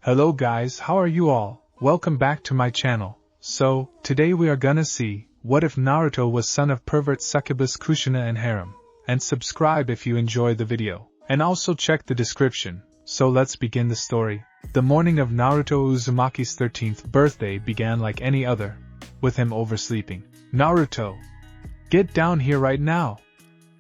Hello guys, how are you all? Welcome back to my channel. So, today we are gonna see, what if Naruto was son of Pervert Succubus Kushina and Harem? And subscribe if you enjoy the video. And also check the description. So let's begin the story. The morning of Naruto Uzumaki's 13th birthday began like any other, with him oversleeping. Naruto! Get down here right now!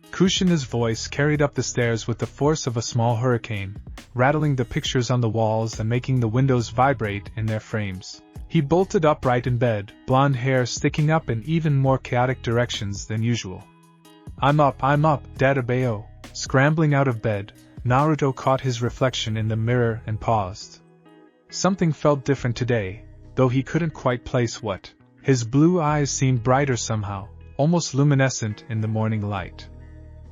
Kushina's voice carried up the stairs with the force of a small hurricane, rattling the pictures on the walls and making the windows vibrate in their frames. He bolted upright in bed, blonde hair sticking up in even more chaotic directions than usual. I'm up, Dadabayo. Scrambling out of bed, Naruto caught his reflection in the mirror and paused. Something felt different today, though he couldn't quite place what. His blue eyes seemed brighter somehow, almost luminescent in the morning light.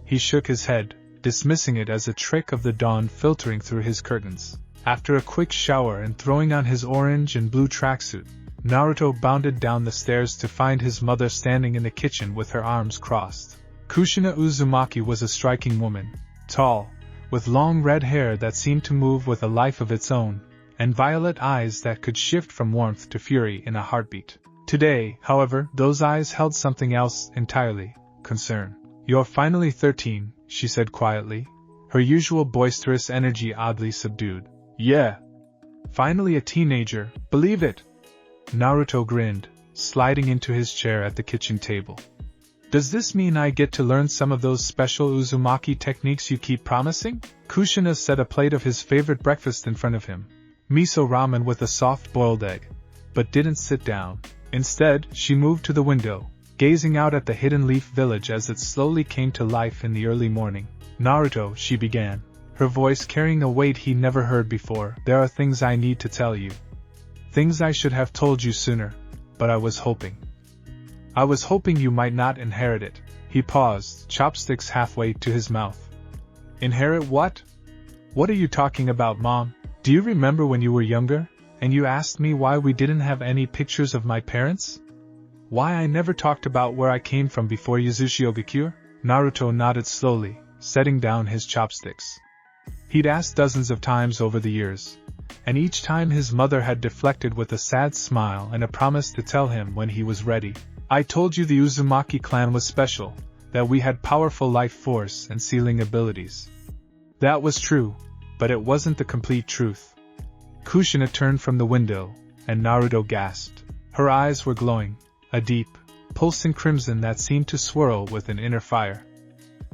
He shook his head, dismissing it as a trick of the dawn filtering through his curtains. After a quick shower and throwing on his orange and blue tracksuit, Naruto bounded down the stairs to find his mother standing in the kitchen with her arms crossed. Kushina Uzumaki was a striking woman, tall, with long red hair that seemed to move with a life of its own, and violet eyes that could shift from warmth to fury in a heartbeat. Today, however, those eyes held something else entirely: concern. You're finally 13, she said quietly, her usual boisterous energy oddly subdued. Yeah. Finally a teenager, believe it. Naruto grinned, sliding into his chair at the kitchen table. Does this mean I get to learn some of those special Uzumaki techniques you keep promising? Kushina set a plate of his favorite breakfast in front of him, miso ramen with a soft boiled egg, but didn't sit down. Instead, she moved to the window, gazing out at the hidden leaf village as it slowly came to life in the early morning. Naruto, she began, her voice carrying a weight he never heard before. There are things I need to tell you. Things I should have told you sooner, but I was hoping you might not inherit it. He paused, chopsticks halfway to his mouth. Inherit what? What are you talking about, Mom? Do you remember when you were younger, and you asked me why we didn't have any pictures of my parents? Why I never talked about where I came from before Yuzushiogakure? Naruto nodded slowly, setting down his chopsticks. He'd asked dozens of times over the years, and each time his mother had deflected with a sad smile and a promise to tell him when he was ready. I told you the Uzumaki clan was special, that we had powerful life force and sealing abilities. That was true, but it wasn't the complete truth. Kushina turned from the window, and Naruto gasped. Her eyes were glowing, a deep, pulsing crimson that seemed to swirl with an inner fire.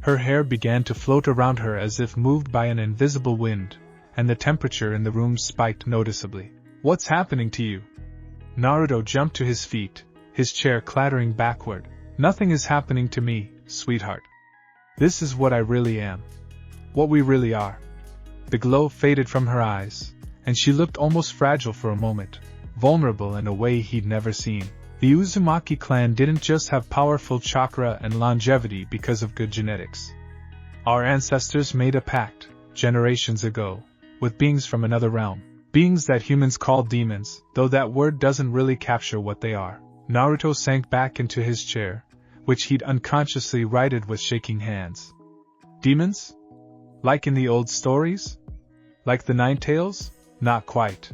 Her hair began to float around her as if moved by an invisible wind, and the temperature in the room spiked noticeably. What's happening to you? Naruto jumped to his feet, his chair clattering backward. Nothing is happening to me, sweetheart. This is what I really am. What we really are. The glow faded from her eyes, and she looked almost fragile for a moment, vulnerable in a way he'd never seen. The Uzumaki clan didn't just have powerful chakra and longevity because of good genetics. Our ancestors made a pact, generations ago, with beings from another realm. Beings that humans call demons, though that word doesn't really capture what they are. Naruto sank back into his chair, which he'd unconsciously righted with shaking hands. Demons? Like in the old stories? Like the Nine Tails? Not quite.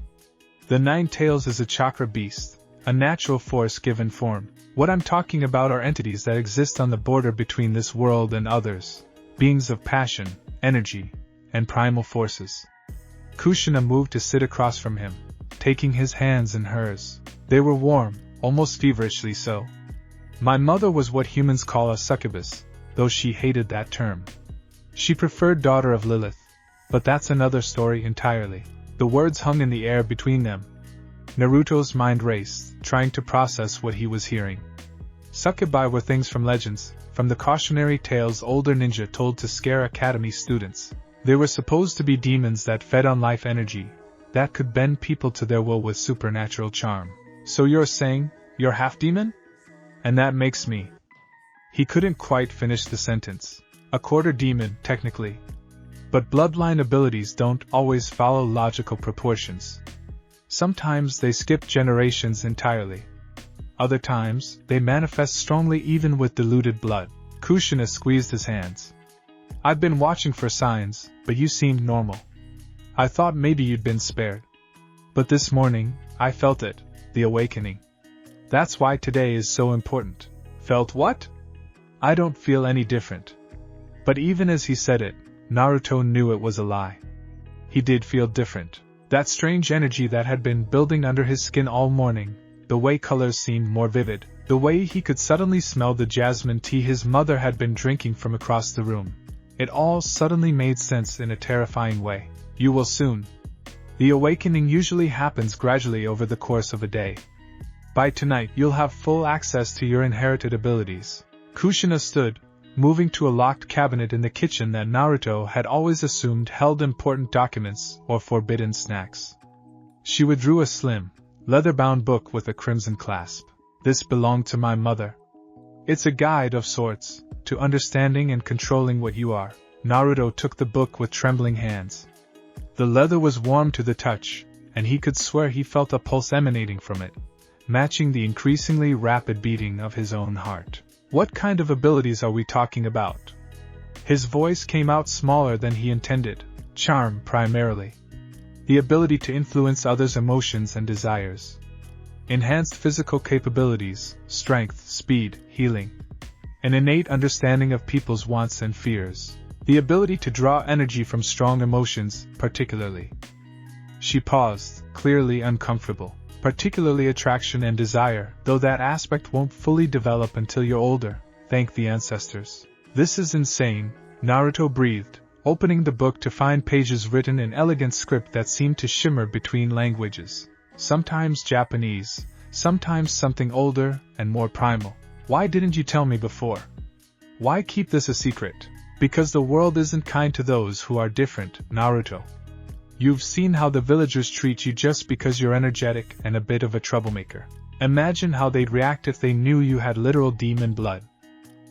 The Nine Tails is a chakra beast, a natural force given form. What I'm talking about are entities that exist on the border between this world and others, beings of passion, energy, and primal forces. Kushina moved to sit across from him, taking his hands in hers. They were warm, almost feverishly so. My mother was what humans call a succubus, though she hated that term. She preferred daughter of Lilith, but that's another story entirely. The words hung in the air between them. Naruto's mind raced, trying to process what he was hearing. Succubi were things from legends, from the cautionary tales older ninja told to scare academy students. They were supposed to be demons that fed on life energy, that could bend people to their will with supernatural charm. So you're saying, you're half demon? And that makes me. He couldn't quite finish the sentence. A quarter demon, technically. But bloodline abilities don't always follow logical proportions. Sometimes they skip generations entirely. Other times, they manifest strongly even with diluted blood. Kushina squeezed his hands. I've been watching for signs, but you seemed normal. I thought maybe you'd been spared. But this morning, I felt it, the awakening. That's why today is so important. Felt what? I don't feel any different. But even as he said it, Naruto knew it was a lie. He did feel different. That strange energy that had been building under his skin all morning, the way colors seemed more vivid, the way he could suddenly smell the jasmine tea his mother had been drinking from across the room. It all suddenly made sense in a terrifying way. You will soon. The awakening usually happens gradually over the course of a day. By tonight you'll have full access to your inherited abilities. Kushina stood, moving to a locked cabinet in the kitchen that Naruto had always assumed held important documents or forbidden snacks. She withdrew a slim, leather-bound book with a crimson clasp. This belonged to my mother. It's a guide of sorts, to understanding and controlling what you are. Naruto took the book with trembling hands. The leather was warm to the touch, and he could swear he felt a pulse emanating from it, matching the increasingly rapid beating of his own heart. What kind of abilities are we talking about? His voice came out smaller than he intended. Charm, primarily. The ability to influence others' emotions and desires. Enhanced physical capabilities, strength, speed, healing. An innate understanding of people's wants and fears. The ability to draw energy from strong emotions, particularly. She paused, clearly uncomfortable. Particularly attraction and desire, though that aspect won't fully develop until you're older, thank the ancestors. This is insane, Naruto breathed, opening the book to find pages written in elegant script that seemed to shimmer between languages. Sometimes Japanese, sometimes something older and more primal. Why didn't you tell me before? Why keep this a secret? Because the world isn't kind to those who are different, Naruto. You've seen how the villagers treat you just because you're energetic and a bit of a troublemaker. Imagine how they'd react if they knew you had literal demon blood.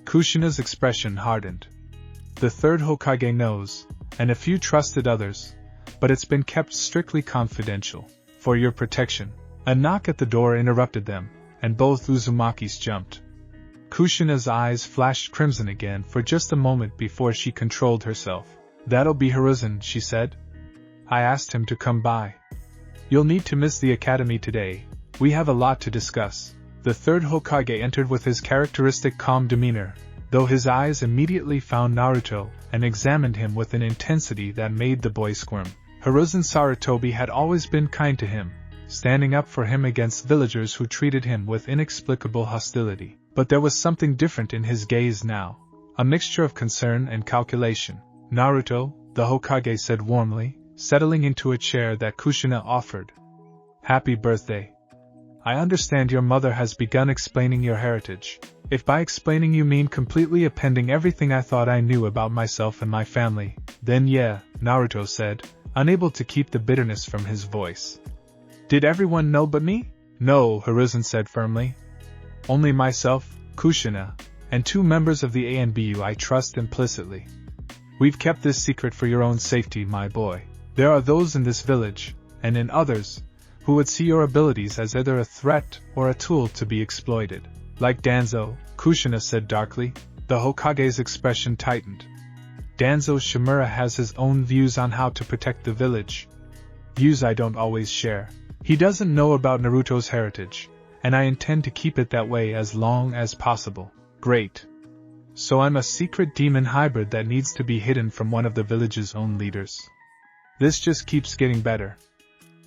Kushina's expression hardened. The third Hokage knows, and a few trusted others, but it's been kept strictly confidential. For your protection. A knock at the door interrupted them, and both Uzumakis jumped. Kushina's eyes flashed crimson again for just a moment before she controlled herself. That'll be Hiruzen, she said. I asked him to come by. You'll need to miss the academy today. We have a lot to discuss. The third Hokage entered with his characteristic calm demeanor, though his eyes immediately found Naruto and examined him with an intensity that made the boy squirm. Hiruzen Sarutobi had always been kind to him, standing up for him against villagers who treated him with inexplicable hostility. But there was something different in his gaze now, a mixture of concern and calculation. Naruto, the Hokage said warmly, settling into a chair that Kushina offered. Happy birthday. I understand your mother has begun explaining your heritage. If by explaining you mean completely appending everything I thought I knew about myself and my family, then yeah, Naruto said, unable to keep the bitterness from his voice. Did everyone know but me? No, Hiruzen said firmly. Only myself, Kushina, and 2 members of the ANBU I trust implicitly. We've kept this secret for your own safety, my boy. There are those in this village, and in others, who would see your abilities as either a threat or a tool to be exploited. Like Danzo, Kushina said darkly. The Hokage's expression tightened. Danzo Shimura has his own views on how to protect the village. Views I don't always share. He doesn't know about Naruto's heritage, and I intend to keep it that way as long as possible. Great. So I'm a secret demon hybrid that needs to be hidden from one of the village's own leaders. This just keeps getting better.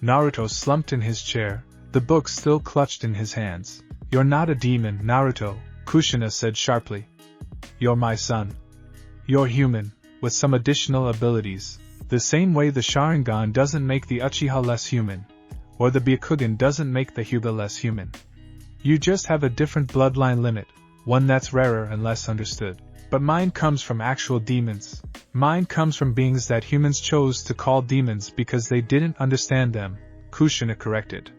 Naruto slumped in his chair, the book still clutched in his hands. You're not a demon, Naruto, Kushina said sharply. You're my son. You're human, with some additional abilities, the same way the Sharingan doesn't make the Uchiha less human, or the Byakugan doesn't make the Hyuga less human. You just have a different bloodline limit, one that's rarer and less understood. But mine comes from actual demons. Mine comes from beings that humans chose to call demons because they didn't understand them, Kushina corrected.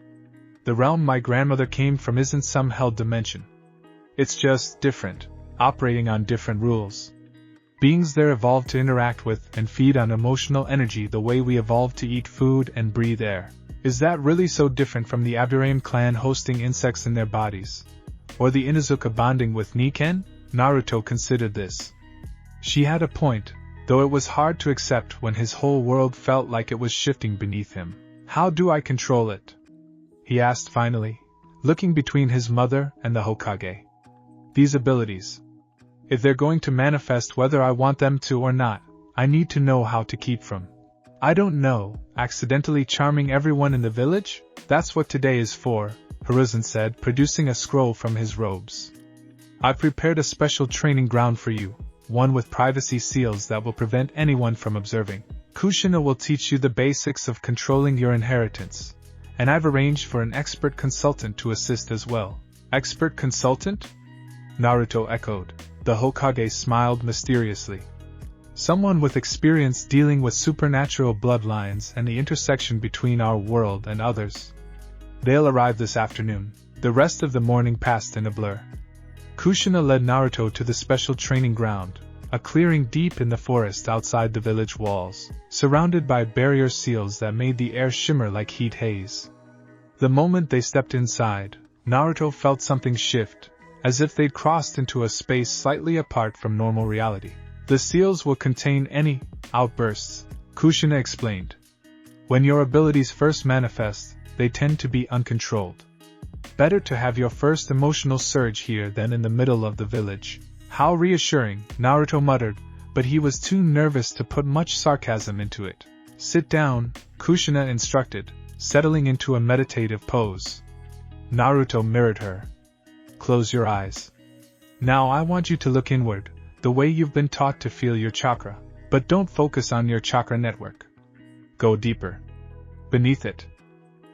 The realm my grandmother came from isn't some held dimension. It's just different, operating on different rules. Beings there evolved to interact with and feed on emotional energy the way we evolved to eat food and breathe air. Is that really so different from the Aburame clan hosting insects in their bodies? Or the Inuzuka bonding with Niken? Naruto considered this. She had a point, though it was hard to accept when his whole world felt like it was shifting beneath him. How do I control it? He asked finally, looking between his mother and the Hokage. These abilities. If they're going to manifest whether I want them to or not, I need to know how to keep from. I don't know, accidentally charming everyone in the village? That's what today is for, Hiruzen said, producing a scroll from his robes. I've prepared a special training ground for you, one with privacy seals that will prevent anyone from observing. Kushina will teach you the basics of controlling your inheritance, and I've arranged for an expert consultant to assist as well. Expert consultant? Naruto echoed. The Hokage smiled mysteriously. Someone with experience dealing with supernatural bloodlines and the intersection between our world and others. They'll arrive this afternoon. The rest of the morning passed in a blur. Kushina led Naruto to the special training ground, a clearing deep in the forest outside the village walls, surrounded by barrier seals that made the air shimmer like heat haze. The moment they stepped inside, Naruto felt something shift, as if they'd crossed into a space slightly apart from normal reality. The seals will contain any outbursts, Kushina explained. When your abilities first manifest, they tend to be uncontrolled. Better to have your first emotional surge here than in the middle of the village. How reassuring, Naruto muttered, but he was too nervous to put much sarcasm into it. Sit down, Kushina instructed, settling into a meditative pose. Naruto mirrored her. Close your eyes. Now I want you to look inward, the way you've been taught to feel your chakra. But don't focus on your chakra network. Go deeper. Beneath it.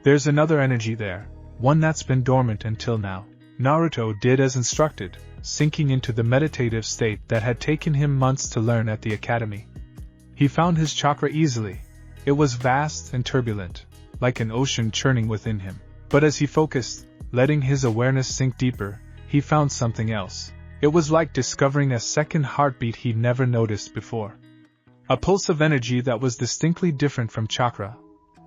There's another energy there, one that's been dormant until now. Naruto did as instructed, sinking into the meditative state that had taken him months to learn at the academy. He found his chakra easily. It was vast and turbulent, like an ocean churning within him. But as he focused, letting his awareness sink deeper, he found something else. It was like discovering a second heartbeat he'd never noticed before. A pulse of energy that was distinctly different from chakra,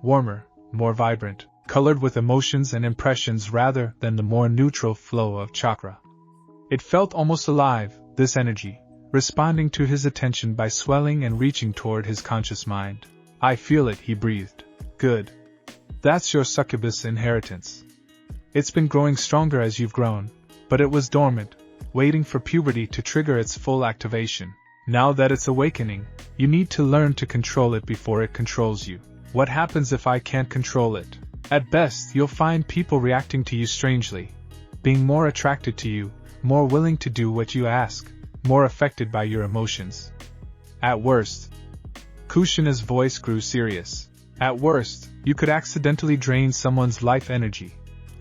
warmer, more vibrant, colored with emotions and impressions rather than the more neutral flow of chakra. It felt almost alive, this energy, responding to his attention by swelling and reaching toward his conscious mind. I feel it, he breathed. Good. That's your succubus inheritance. It's been growing stronger as you've grown, but it was dormant, waiting for puberty to trigger its full activation. Now that it's awakening, you need to learn to control it before it controls you. What happens if I can't control it? At best, you'll find people reacting to you strangely, being more attracted to you, more willing to do what you ask, more affected by your emotions. At worst, Kushina's voice grew serious. At worst, you could accidentally drain someone's life energy,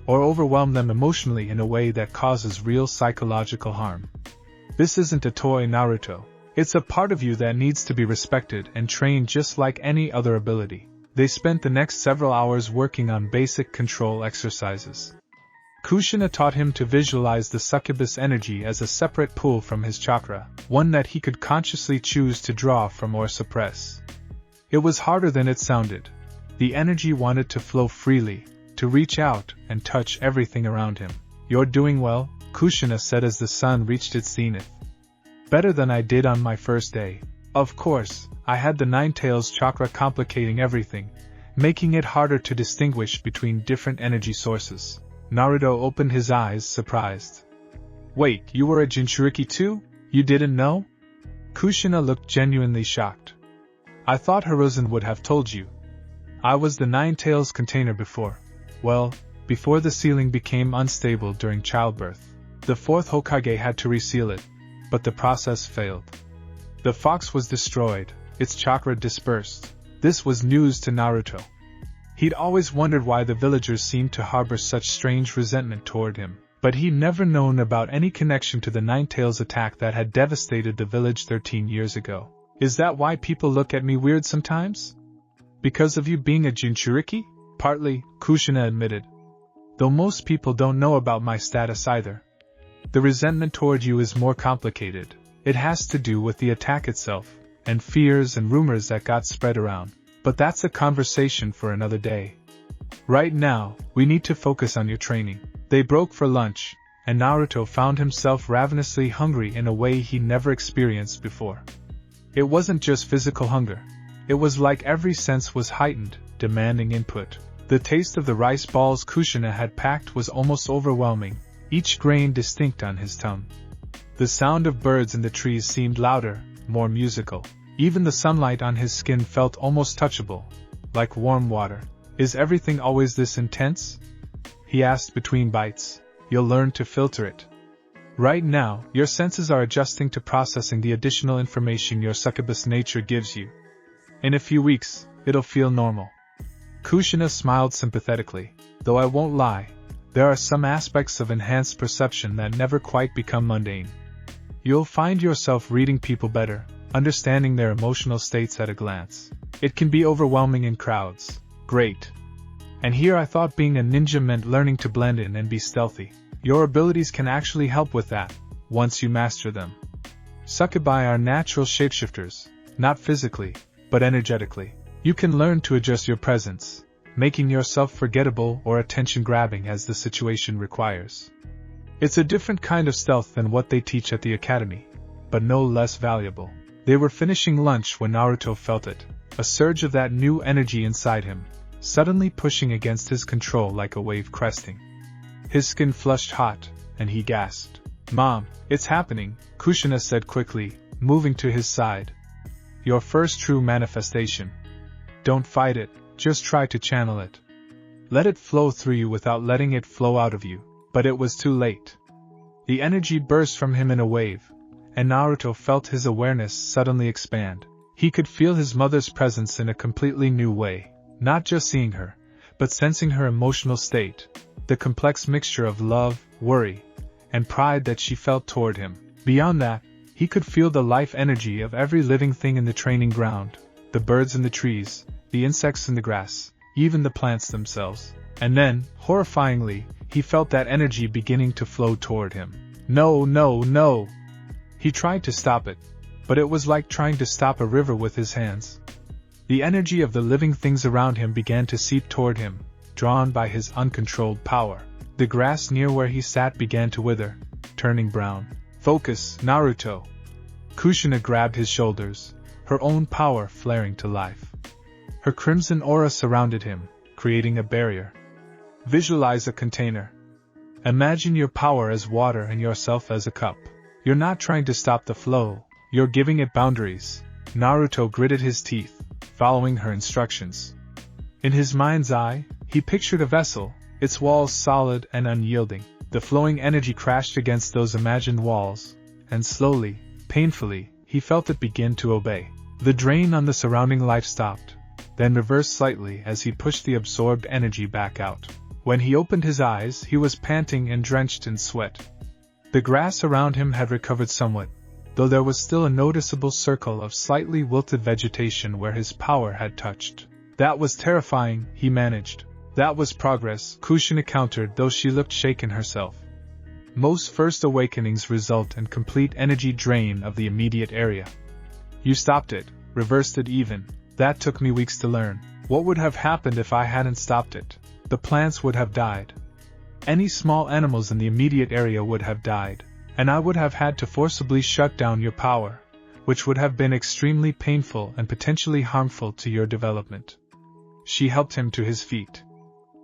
or overwhelm them emotionally in a way that causes real psychological harm. This isn't a toy, Naruto. It's a part of you that needs to be respected and trained just like any other ability. They spent the next several hours working on basic control exercises. Kushina taught him to visualize the succubus energy as a separate pool from his chakra, one that he could consciously choose to draw from or suppress. It was harder than it sounded. The energy wanted to flow freely, to reach out and touch everything around him. You're doing well, Kushina said as the sun reached its zenith. Better than I did on my first day. Of course, I had the Nine-Tails chakra complicating everything, making it harder to distinguish between different energy sources. Naruto opened his eyes, surprised. Wait, you were a Jinchuriki too? You didn't know? Kushina looked genuinely shocked. I thought Hiruzen would have told you. I was the Nine-Tails container before. Well, before the sealing became unstable during childbirth. The fourth Hokage had to reseal it, but the process failed. The fox was destroyed, its chakra dispersed. This was news to Naruto. He'd always wondered why the villagers seemed to harbor such strange resentment toward him, but he'd never known about any connection to the Nine-Tails attack that had devastated the village 13 years ago. Is that why people look at me weird sometimes? Because of you being a Jinchuriki? Partly, Kushina admitted. Though most people don't know about my status either. The resentment toward you is more complicated. It has to do with the attack itself, and fears and rumors that got spread around. But that's a conversation for another day. Right now, we need to focus on your training. They broke for lunch, and Naruto found himself ravenously hungry in a way he never experienced before. It wasn't just physical hunger. It was like every sense was heightened, demanding input. The taste of the rice balls Kushina had packed was almost overwhelming, each grain distinct on his tongue. The sound of birds in the trees seemed louder, more musical. Even the sunlight on his skin felt almost touchable, like warm water. "Is everything always this intense?" he asked between bites. "You'll learn to filter it. Right now, your senses are adjusting to processing the additional information your succubus nature gives you. In a few weeks, it'll feel normal." Kushina smiled sympathetically. "Though I won't lie, there are some aspects of enhanced perception that never quite become mundane. You'll find yourself reading people better, understanding their emotional states at a glance. It can be overwhelming in crowds. Great. And here I thought being a ninja meant learning to blend in and be stealthy. Your abilities can actually help with that, once you master them. Succubi are natural shapeshifters, not physically, but energetically. You can learn to adjust your presence, making yourself forgettable or attention-grabbing as the situation requires. It's a different kind of stealth than what they teach at the academy, but no less valuable." They were finishing lunch when Naruto felt it, a surge of that new energy inside him, suddenly pushing against his control like a wave cresting. His skin flushed hot, and he gasped. "Mom, it's happening," Kushina said quickly, moving to his side. "Your first true manifestation. Don't fight it, just try to channel it. Let it flow through you without letting it flow out of you." But it was too late. The energy burst from him in a wave, and Naruto felt his awareness suddenly expand. He could feel his mother's presence in a completely new way, not just seeing her, but sensing her emotional state, the complex mixture of love, worry, and pride that she felt toward him. Beyond that, he could feel the life energy of every living thing in the training ground, the birds in the trees, the insects in the grass, even the plants themselves. And then, horrifyingly, he felt that energy beginning to flow toward him. No, no, no! He tried to stop it, but it was like trying to stop a river with his hands. The energy of the living things around him began to seep toward him, drawn by his uncontrolled power. The grass near where he sat began to wither, turning brown. "Focus, Naruto!" Kushina grabbed his shoulders, her own power flaring to life. Her crimson aura surrounded him, creating a barrier. Visualize a container. Imagine your power as water and yourself as a cup. You're not trying to stop the flow, you're giving it boundaries. Naruto gritted his teeth, following her instructions. In his mind's eye, he pictured a vessel, its walls solid and unyielding. The flowing energy crashed against those imagined walls, and slowly, painfully, he felt it begin to obey. The drain on the surrounding life stopped, then reversed slightly as he pushed the absorbed energy back out. When he opened his eyes, he was panting and drenched in sweat. The grass around him had recovered somewhat, though there was still a noticeable circle of slightly wilted vegetation where his power had touched. "That was terrifying," he managed. "That was progress," Kushina countered, though she looked shaken herself. Most first awakenings result in complete energy drain of the immediate area. You stopped it, reversed it even. That took me weeks to learn. What would have happened if I hadn't stopped it? The plants would have died. Any small animals in the immediate area would have died, and I would have had to forcibly shut down your power, which would have been extremely painful and potentially harmful to your development. She helped him to his feet.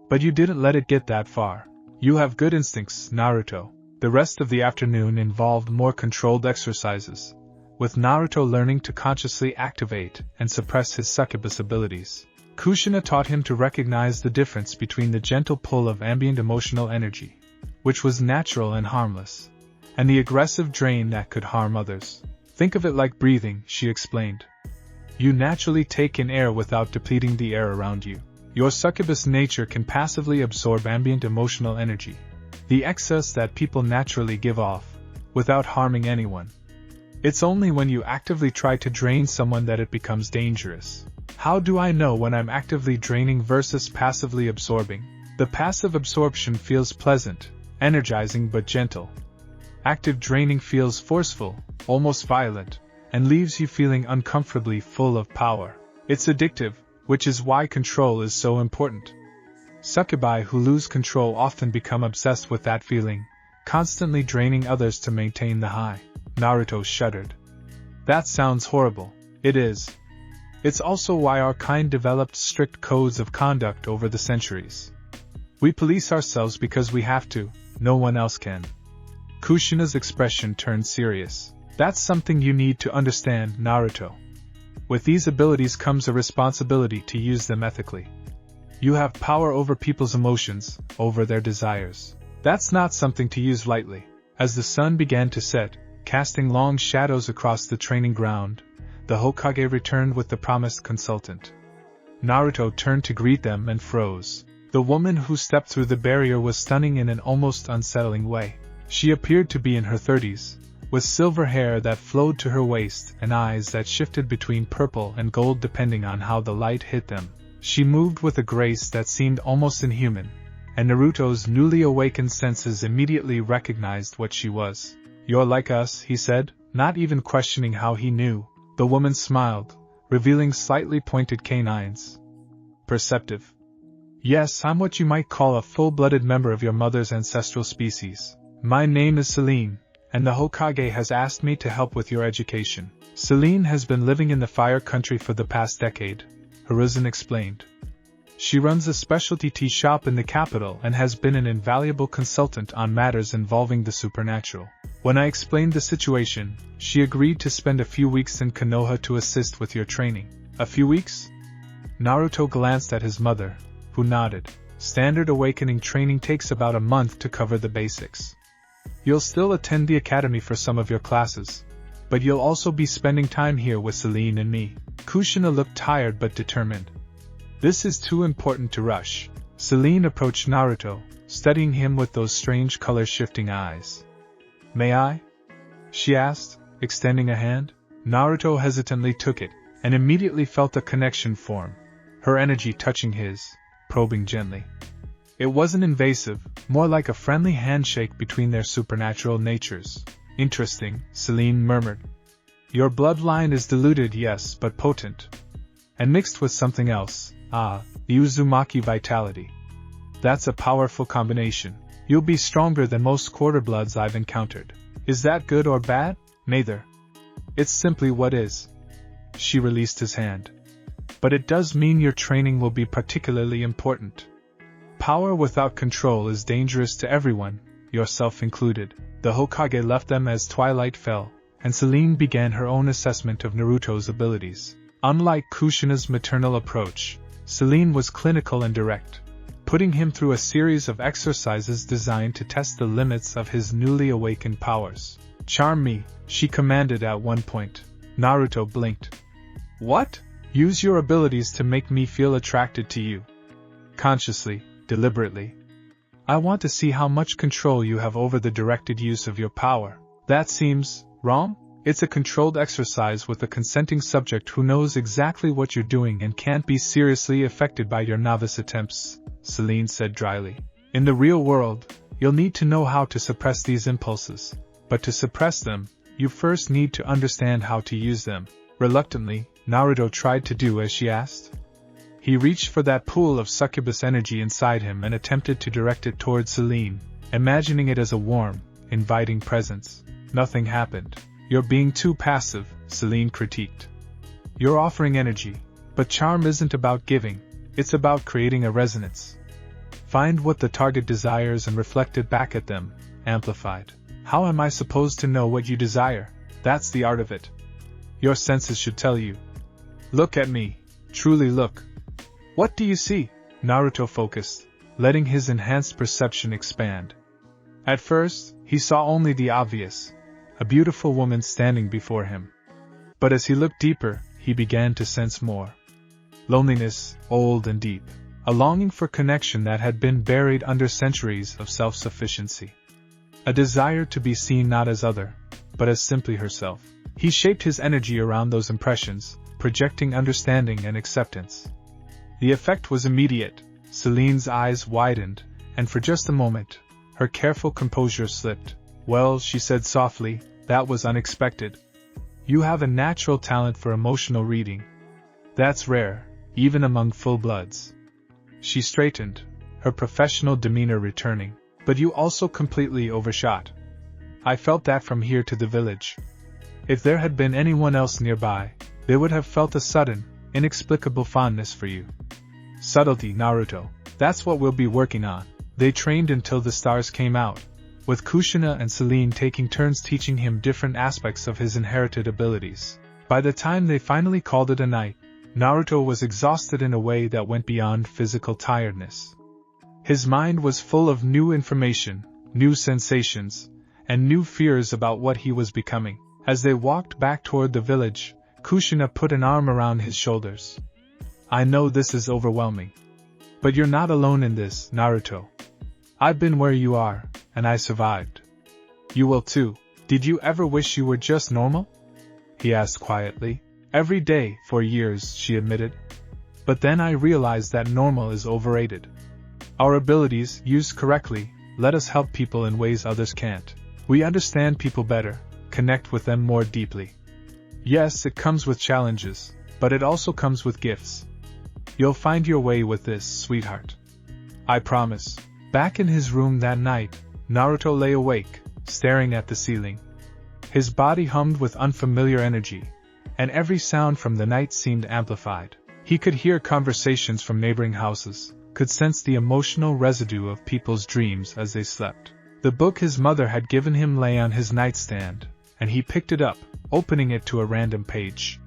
But you didn't let it get that far. You have good instincts, Naruto. The rest of the afternoon involved more controlled exercises, with Naruto learning to consciously activate and suppress his succubus abilities. Kushina taught him to recognize the difference between the gentle pull of ambient emotional energy, which was natural and harmless, and the aggressive drain that could harm others. Think of it like breathing, she explained. You naturally take in air without depleting the air around you. Your succubus nature can passively absorb ambient emotional energy, the excess that people naturally give off, without harming anyone. It's only when you actively try to drain someone that it becomes dangerous. How do I know when I'm actively draining versus passively absorbing? The passive absorption feels pleasant, energizing but gentle. Active draining feels forceful, almost violent, and leaves you feeling uncomfortably full of power. It's addictive, which is why control is so important. Succubi who lose control often become obsessed with that feeling, constantly draining others to maintain the high. Naruto shuddered. That sounds horrible. It is. It's also why our kind developed strict codes of conduct over the centuries. We police ourselves because we have to, no one else can. Kushina's expression turned serious. That's something you need to understand, Naruto. With these abilities comes a responsibility to use them ethically. You have power over people's emotions, over their desires. That's not something to use lightly. As the sun began to set, casting long shadows across the training ground, the Hokage returned with the promised consultant. Naruto turned to greet them and froze. The woman who stepped through the barrier was stunning in an almost unsettling way. She appeared to be in her 30s, with silver hair that flowed to her waist and eyes that shifted between purple and gold depending on how the light hit them. She moved with a grace that seemed almost inhuman, and Naruto's newly awakened senses immediately recognized what she was. "You're like us," he said, not even questioning how he knew. The woman smiled, revealing slightly pointed canines. "Perceptive. Yes, I'm what you might call a full-blooded member of your mother's ancestral species. My name is Seline, and the Hokage has asked me to help with your education." Seline has been living in the Fire Country for the past decade, Hiruzen explained. She runs a specialty tea shop in the capital and has been an invaluable consultant on matters involving the supernatural. When I explained the situation, she agreed to spend a few weeks in Konoha to assist with your training. "A few weeks?" Naruto glanced at his mother, who nodded. "Standard awakening training takes about a month to cover the basics. You'll still attend the academy for some of your classes, but you'll also be spending time here with Seline and me." Kushina looked tired but determined. "This is too important to rush." Seline approached Naruto, studying him with those strange color-shifting eyes. "May I?" she asked, extending a hand. Naruto hesitantly took it, and immediately felt a connection form, her energy touching his, probing gently. It wasn't invasive, more like a friendly handshake between their supernatural natures. "Interesting," Seline murmured. "Your bloodline is diluted, yes, but potent. And mixed with something else, the Uzumaki vitality. That's a powerful combination. You'll be stronger than most quarter-bloods I've encountered." "Is that good or bad?" "Neither. It's simply what is." She released his hand. "But it does mean your training will be particularly important. Power without control is dangerous to everyone, yourself included." The Hokage left them as twilight fell, and Seline began her own assessment of Naruto's abilities. Unlike Kushina's maternal approach, Seline was clinical and direct, putting him through a series of exercises designed to test the limits of his newly awakened powers. "Charm me," she commanded at one point. Naruto blinked. "What?" "Use your abilities to make me feel attracted to you. Consciously, deliberately. I want to see how much control you have over the directed use of your power." "That seems wrong?" "It's a controlled exercise with a consenting subject who knows exactly what you're doing and can't be seriously affected by your novice attempts," Seline said dryly. "In the real world, you'll need to know how to suppress these impulses, but to suppress them, you first need to understand how to use them." Reluctantly, Naruto tried to do as she asked. He reached for that pool of succubus energy inside him and attempted to direct it towards Seline, imagining it as a warm, inviting presence. Nothing happened. "You're being too passive," Seline critiqued. "You're offering energy, but charm isn't about giving, it's about creating a resonance. Find what the target desires and reflect it back at them, amplified." "How am I supposed to know what you desire?" "That's the art of it. Your senses should tell you. Look at me. Truly look." "What do you see?" Naruto focused, letting his enhanced perception expand. At first, he saw only the obvious, a beautiful woman standing before him. But as he looked deeper, he began to sense more. Loneliness, old and deep. A longing for connection that had been buried under centuries of self-sufficiency. A desire to be seen not as other, but as simply herself. He shaped his energy around those impressions, projecting understanding and acceptance. The effect was immediate. Seline's eyes widened, and for just a moment, her careful composure slipped. "Well," she said softly, "that was unexpected. You have a natural talent for emotional reading. That's rare, even among full-bloods." She straightened, her professional demeanor returning. "But you also completely overshot. I felt that from here to the village. If there had been anyone else nearby, they would have felt a sudden, inexplicable fondness for you. Subtlety, Naruto. That's what we'll be working on. They trained until the stars came out, with Kushina and Seline taking turns teaching him different aspects of his inherited abilities. By the time they finally called it a night, Naruto was exhausted in a way that went beyond physical tiredness. His mind was full of new information, new sensations, and new fears about what he was becoming. As they walked back toward the village, Kushina put an arm around his shoulders. I know this is overwhelming. But you're not alone in this, Naruto. I've been where you are, and I survived. You will too. Did you ever wish you were just normal? He asked quietly. Every day, for years, she admitted. But then I realized that normal is overrated. Our abilities, used correctly, let us help people in ways others can't. We understand people better, connect with them more deeply. Yes, it comes with challenges, but it also comes with gifts. You'll find your way with this, sweetheart. I promise. Back in his room that night, Naruto lay awake, staring at the ceiling. His body hummed with unfamiliar energy, and every sound from the night seemed amplified. He could hear conversations from neighboring houses, could sense the emotional residue of people's dreams as they slept. The book his mother had given him lay on his nightstand, and he picked it up, opening it to a random page.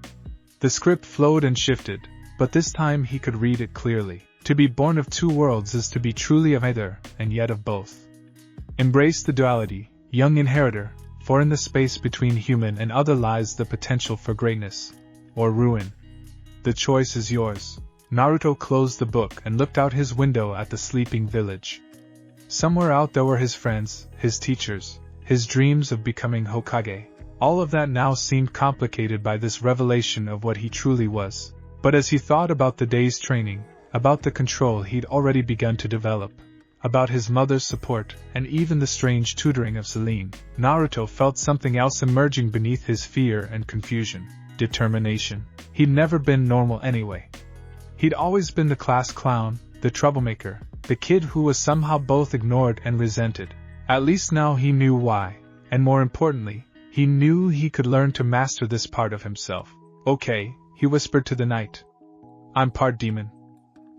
The script flowed and shifted, but this time he could read it clearly. To be born of two worlds is to be truly of either, and yet of both. Embrace the duality, young inheritor, for in the space between human and other lies the potential for greatness, or ruin. The choice is yours. Naruto closed the book and looked out his window at the sleeping village. Somewhere out there were his friends, his teachers, his dreams of becoming Hokage. All of that now seemed complicated by this revelation of what he truly was. But as he thought about the day's training, about the control he'd already begun to develop, about his mother's support, and even the strange tutoring of Seline, Naruto felt something else emerging beneath his fear and confusion. Determination. He'd never been normal anyway. He'd always been the class clown, the troublemaker, the kid who was somehow both ignored and resented. At least now he knew why, and more importantly, he knew he could learn to master this part of himself. Okay, he whispered to the night. I'm part demon.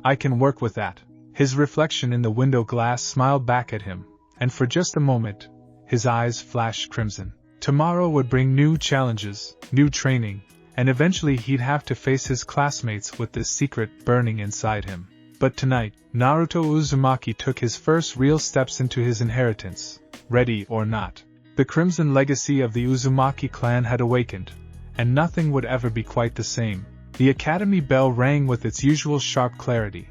I can work with that. His reflection in the window glass smiled back at him, and for just a moment, his eyes flashed crimson. Tomorrow would bring new challenges, new training, and eventually he'd have to face his classmates with this secret burning inside him. But tonight, Naruto Uzumaki took his first real steps into his inheritance, ready or not. The crimson legacy of the Uzumaki clan had awakened, and nothing would ever be quite the same. The academy bell rang with its usual sharp clarity,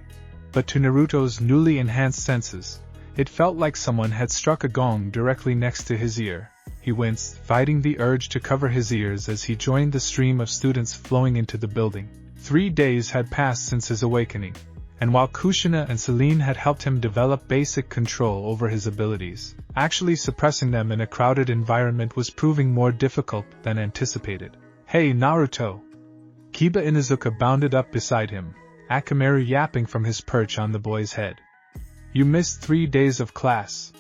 but to Naruto's newly enhanced senses, it felt like someone had struck a gong directly next to his ear. He winced, fighting the urge to cover his ears as he joined the stream of students flowing into the building. 3 days had passed since his awakening, and while Kushina and Seline had helped him develop basic control over his abilities, actually suppressing them in a crowded environment was proving more difficult than anticipated. Hey Naruto! Kiba Inuzuka bounded up beside him, Akamaru yapping from his perch on the boy's head. You missed 3 days of class.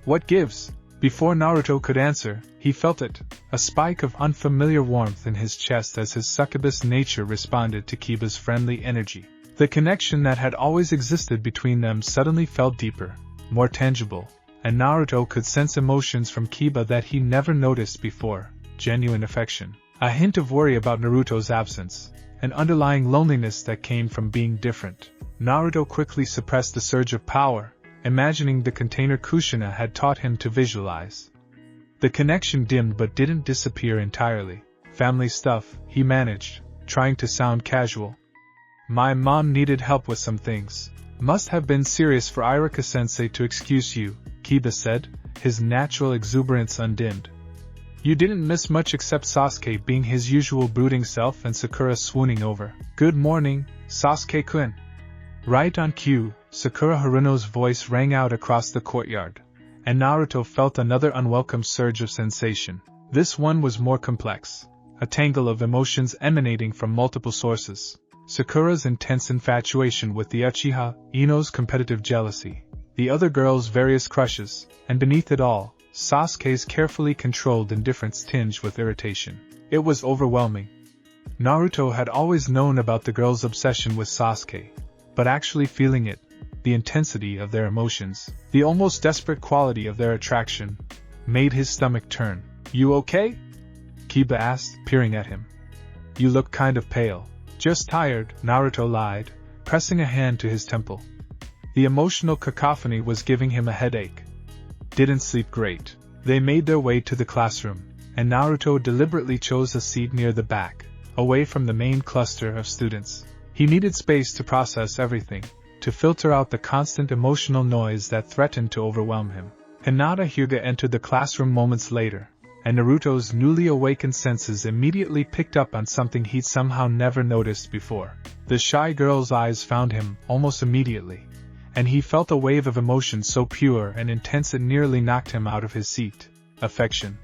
What gives? Before Naruto could answer, he felt it, a spike of unfamiliar warmth in his chest as his succubus nature responded to Kiba's friendly energy. The connection that had always existed between them suddenly felt deeper, more tangible, and Naruto could sense emotions from Kiba that he never noticed before, genuine affection, a hint of worry about Naruto's absence, an underlying loneliness that came from being different. Naruto quickly suppressed the surge of power, imagining the container Kushina had taught him to visualize. The connection dimmed but didn't disappear entirely. Family stuff, he managed, trying to sound casual. My mom needed help with some things. Must have been serious for Irika-sensei to excuse you, Kiba said, his natural exuberance undimmed. You didn't miss much except Sasuke being his usual brooding self and Sakura swooning over. Good morning, Sasuke-kun. Right on cue, Sakura Haruno's voice rang out across the courtyard, and Naruto felt another unwelcome surge of sensation. This one was more complex, a tangle of emotions emanating from multiple sources. Sakura's intense infatuation with the Uchiha, Ino's competitive jealousy, the other girl's various crushes, and beneath it all, Sasuke's carefully controlled indifference tinged with irritation. It was overwhelming. Naruto had always known about the girl's obsession with Sasuke, but actually feeling it, the intensity of their emotions, the almost desperate quality of their attraction, made his stomach turn. "You okay?" Kiba asked, peering at him. "You look kind of pale." "Just tired," Naruto lied, pressing a hand to his temple. The emotional cacophony was giving him a headache. "Didn't sleep great." They made their way to the classroom, and Naruto deliberately chose a seat near the back, away from the main cluster of students. He needed space to process everything, to filter out the constant emotional noise that threatened to overwhelm him. Hinata Hyuga entered the classroom moments later, and Naruto's newly awakened senses immediately picked up on something he'd somehow never noticed before. The shy girl's eyes found him almost immediately, and he felt a wave of emotion so pure and intense it nearly knocked him out of his seat. Affection.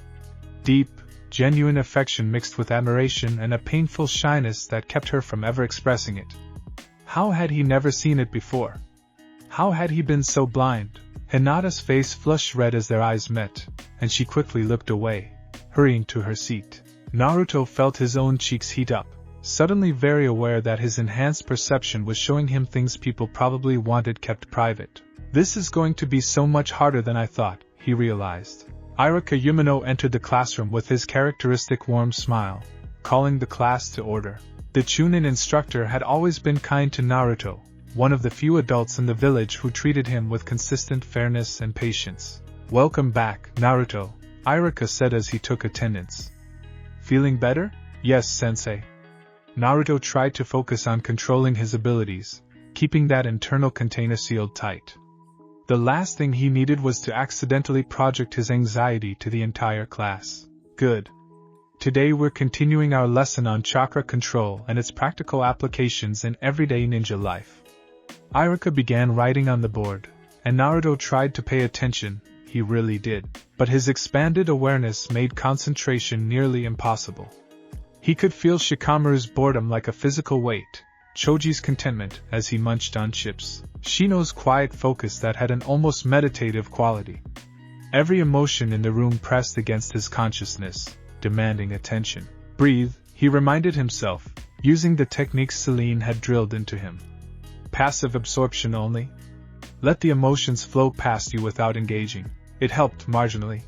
Deep, genuine affection mixed with admiration and a painful shyness that kept her from ever expressing it. How had he never seen it before? How had he been so blind? Hinata's face flushed red as their eyes met, and she quickly looked away, hurrying to her seat. Naruto felt his own cheeks heat up, suddenly very aware that his enhanced perception was showing him things people probably wanted kept private. "This is going to be so much harder than I thought," he realized. Iruka Yumino entered the classroom with his characteristic warm smile, calling the class to order. The Chunin instructor had always been kind to Naruto, one of the few adults in the village who treated him with consistent fairness and patience. "Welcome back, Naruto," Iruka said as he took attendance. "Feeling better?" "Yes, sensei." Naruto tried to focus on controlling his abilities, keeping that internal container sealed tight. The last thing he needed was to accidentally project his anxiety to the entire class. "Good. Today we're continuing our lesson on chakra control and its practical applications in everyday ninja life." Iruka began writing on the board, and Naruto tried to pay attention, he really did, but his expanded awareness made concentration nearly impossible. He could feel Shikamaru's boredom like a physical weight, Choji's contentment as he munched on chips, Shino's quiet focus that had an almost meditative quality. Every emotion in the room pressed against his consciousness, demanding attention. "Breathe," he reminded himself, using the techniques Seline had drilled into him. "Passive absorption only. Let the emotions flow past you without engaging." It helped marginally.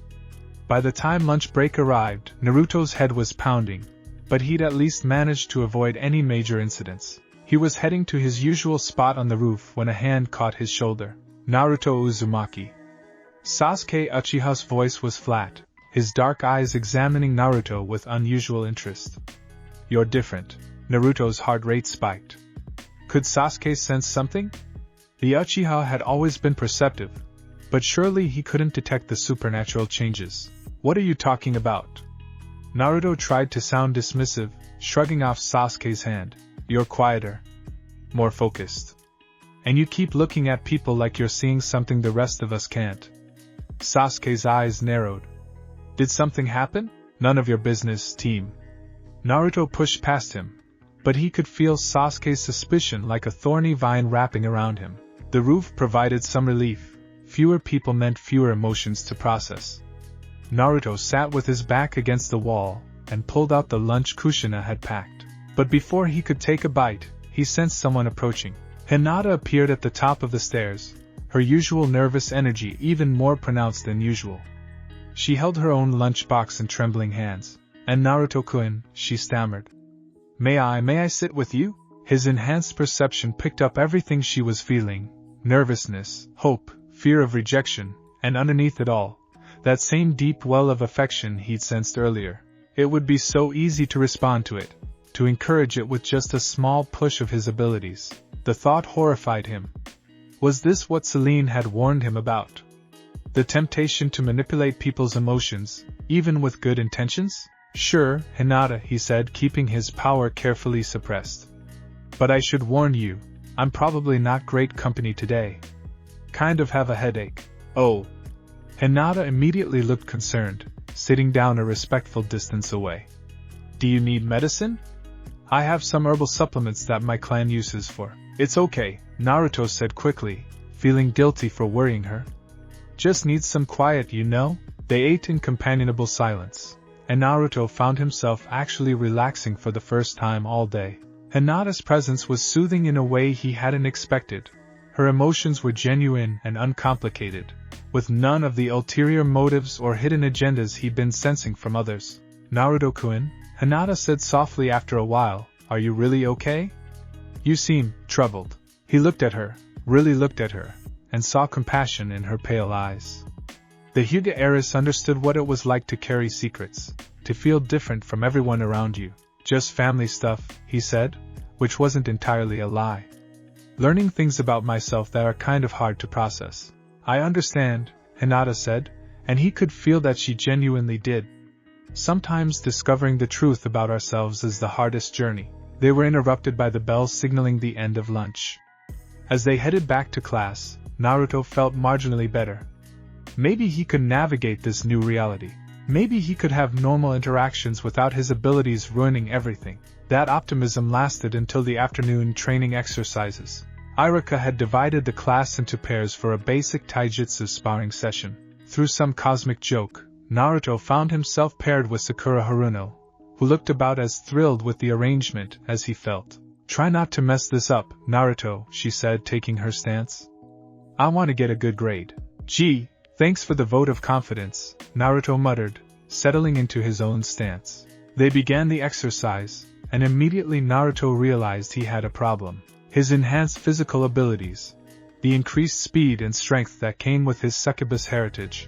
By the time lunch break arrived, Naruto's head was pounding, but he'd at least managed to avoid any major incidents. He was heading to his usual spot on the roof when a hand caught his shoulder. "Naruto Uzumaki." Sasuke Uchiha's voice was flat, his dark eyes examining Naruto with unusual interest. "You're different." Naruto's heart rate spiked. Could Sasuke sense something? The Uchiha had always been perceptive, but surely he couldn't detect the supernatural changes. "What are you talking about?" Naruto tried to sound dismissive, shrugging off Sasuke's hand. "You're quieter. More focused. And you keep looking at people like you're seeing something the rest of us can't." Sasuke's eyes narrowed. "Did something happen?" "None of your business, team." Naruto pushed past him, but he could feel Sasuke's suspicion like a thorny vine wrapping around him. The roof provided some relief. Fewer people meant fewer emotions to process. Naruto sat with his back against the wall and pulled out the lunch Kushina had packed. But before he could take a bite, he sensed someone approaching. Hinata appeared at the top of the stairs, her usual nervous energy even more pronounced than usual. She held her own lunchbox in trembling hands. "And Naruto-kun," she stammered. May I sit with you?" His enhanced perception picked up everything she was feeling: nervousness, hope, fear of rejection, and underneath it all, that same deep well of affection he'd sensed earlier. It would be so easy to respond to it, to encourage it with just a small push of his abilities. The thought horrified him. Was this what Seline had warned him about? The temptation to manipulate people's emotions, even with good intentions? "Sure, Hinata," he said, keeping his power carefully suppressed. "But I should warn you, I'm probably not great company today. Kind of have a headache." "Oh." Hinata immediately looked concerned, sitting down a respectful distance away. "Do you need medicine?" "I have some herbal supplements that my clan uses for." "It's okay," Naruto said quickly, feeling guilty for worrying her. "Just need some quiet, you know." They ate in companionable silence, and Naruto found himself actually relaxing for the first time all day. Hinata's presence was soothing in a way he hadn't expected. Her emotions were genuine and uncomplicated, with none of the ulterior motives or hidden agendas he'd been sensing from others. "Naruto-kun," Hinata said softly after a while, "are you really okay? You seem troubled." He looked at her, really looked at her, and saw compassion in her pale eyes. The Hyuga heiress understood what it was like to carry secrets, to feel different from everyone around you. "Just family stuff," he said, which wasn't entirely a lie. "Learning things about myself that are kind of hard to process." "I understand," Hinata said, and he could feel that she genuinely did. Sometimes discovering the truth about ourselves is the hardest journey. They were interrupted by the bell signaling the end of lunch. As they headed back to class, Naruto felt marginally better. Maybe he could navigate this new reality. Maybe he could have normal interactions without his abilities ruining everything. That optimism lasted until the afternoon training exercises. Iruka had divided the class into pairs for a basic taijutsu sparring session. Through some cosmic joke, Naruto found himself paired with Sakura Haruno, who looked about as thrilled with the arrangement as he felt. "Try not to mess this up, Naruto," she said, taking her stance. "I want to get a good grade." "Gee, thanks for the vote of confidence," Naruto muttered, settling into his own stance. They began the exercise, and immediately Naruto realized he had a problem. His enhanced physical abilities, the increased speed and strength that came with his succubus heritage,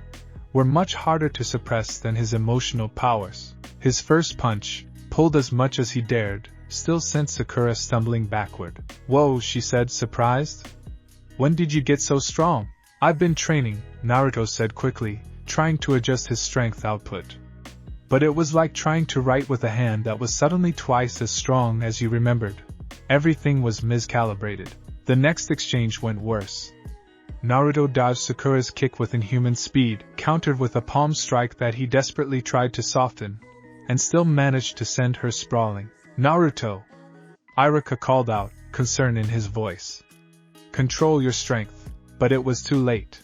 were much harder to suppress than his emotional powers. His first punch, pulled as much as he dared, still sent Sakura stumbling backward. "Whoa," she said, surprised. "When did you get so strong?" "I've been training," Naruto said quickly, trying to adjust his strength output. But it was like trying to write with a hand that was suddenly twice as strong as you remembered. Everything was miscalibrated. The next exchange went worse. Naruto dodged Sakura's kick with inhuman speed, countered with a palm strike that he desperately tried to soften, and still managed to send her sprawling. "Naruto!" Iruka called out, concern in his voice. "Control your strength." But it was too late.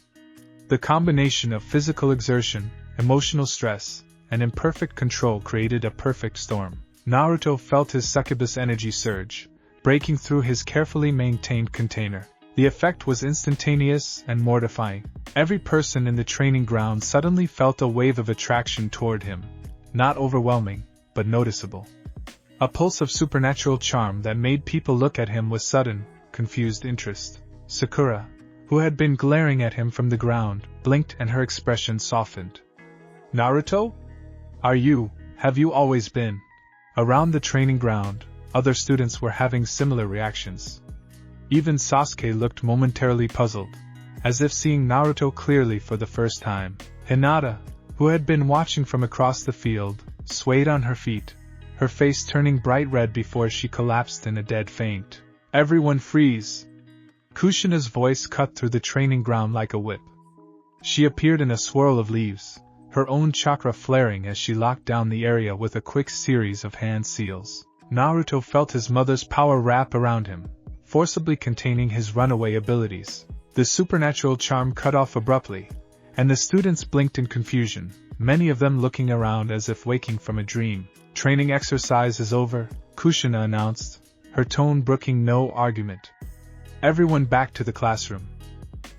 The combination of physical exertion, emotional stress, and imperfect control created a perfect storm. Naruto felt his succubus energy surge, breaking through his carefully maintained container. The effect was instantaneous and mortifying. Every person in the training ground suddenly felt a wave of attraction toward him, not overwhelming, but noticeable. A pulse of supernatural charm that made people look at him with sudden, confused interest. Sakura, who had been glaring at him from the ground, blinked and her expression softened. "Naruto? Have you always been?" Around the training ground, other students were having similar reactions. Even Sasuke looked momentarily puzzled, as if seeing Naruto clearly for the first time. Hinata, who had been watching from across the field, swayed on her feet, her face turning bright red before she collapsed in a dead faint. "Everyone freeze!" Kushina's voice cut through the training ground like a whip. She appeared in a swirl of leaves, her own chakra flaring as she locked down the area with a quick series of hand seals. Naruto felt his mother's power wrap around him, forcibly containing his runaway abilities. The supernatural charm cut off abruptly, and the students blinked in confusion, many of them looking around as if waking from a dream. "Training exercise is over," Kushina announced, her tone brooking no argument. "Everyone back to the classroom."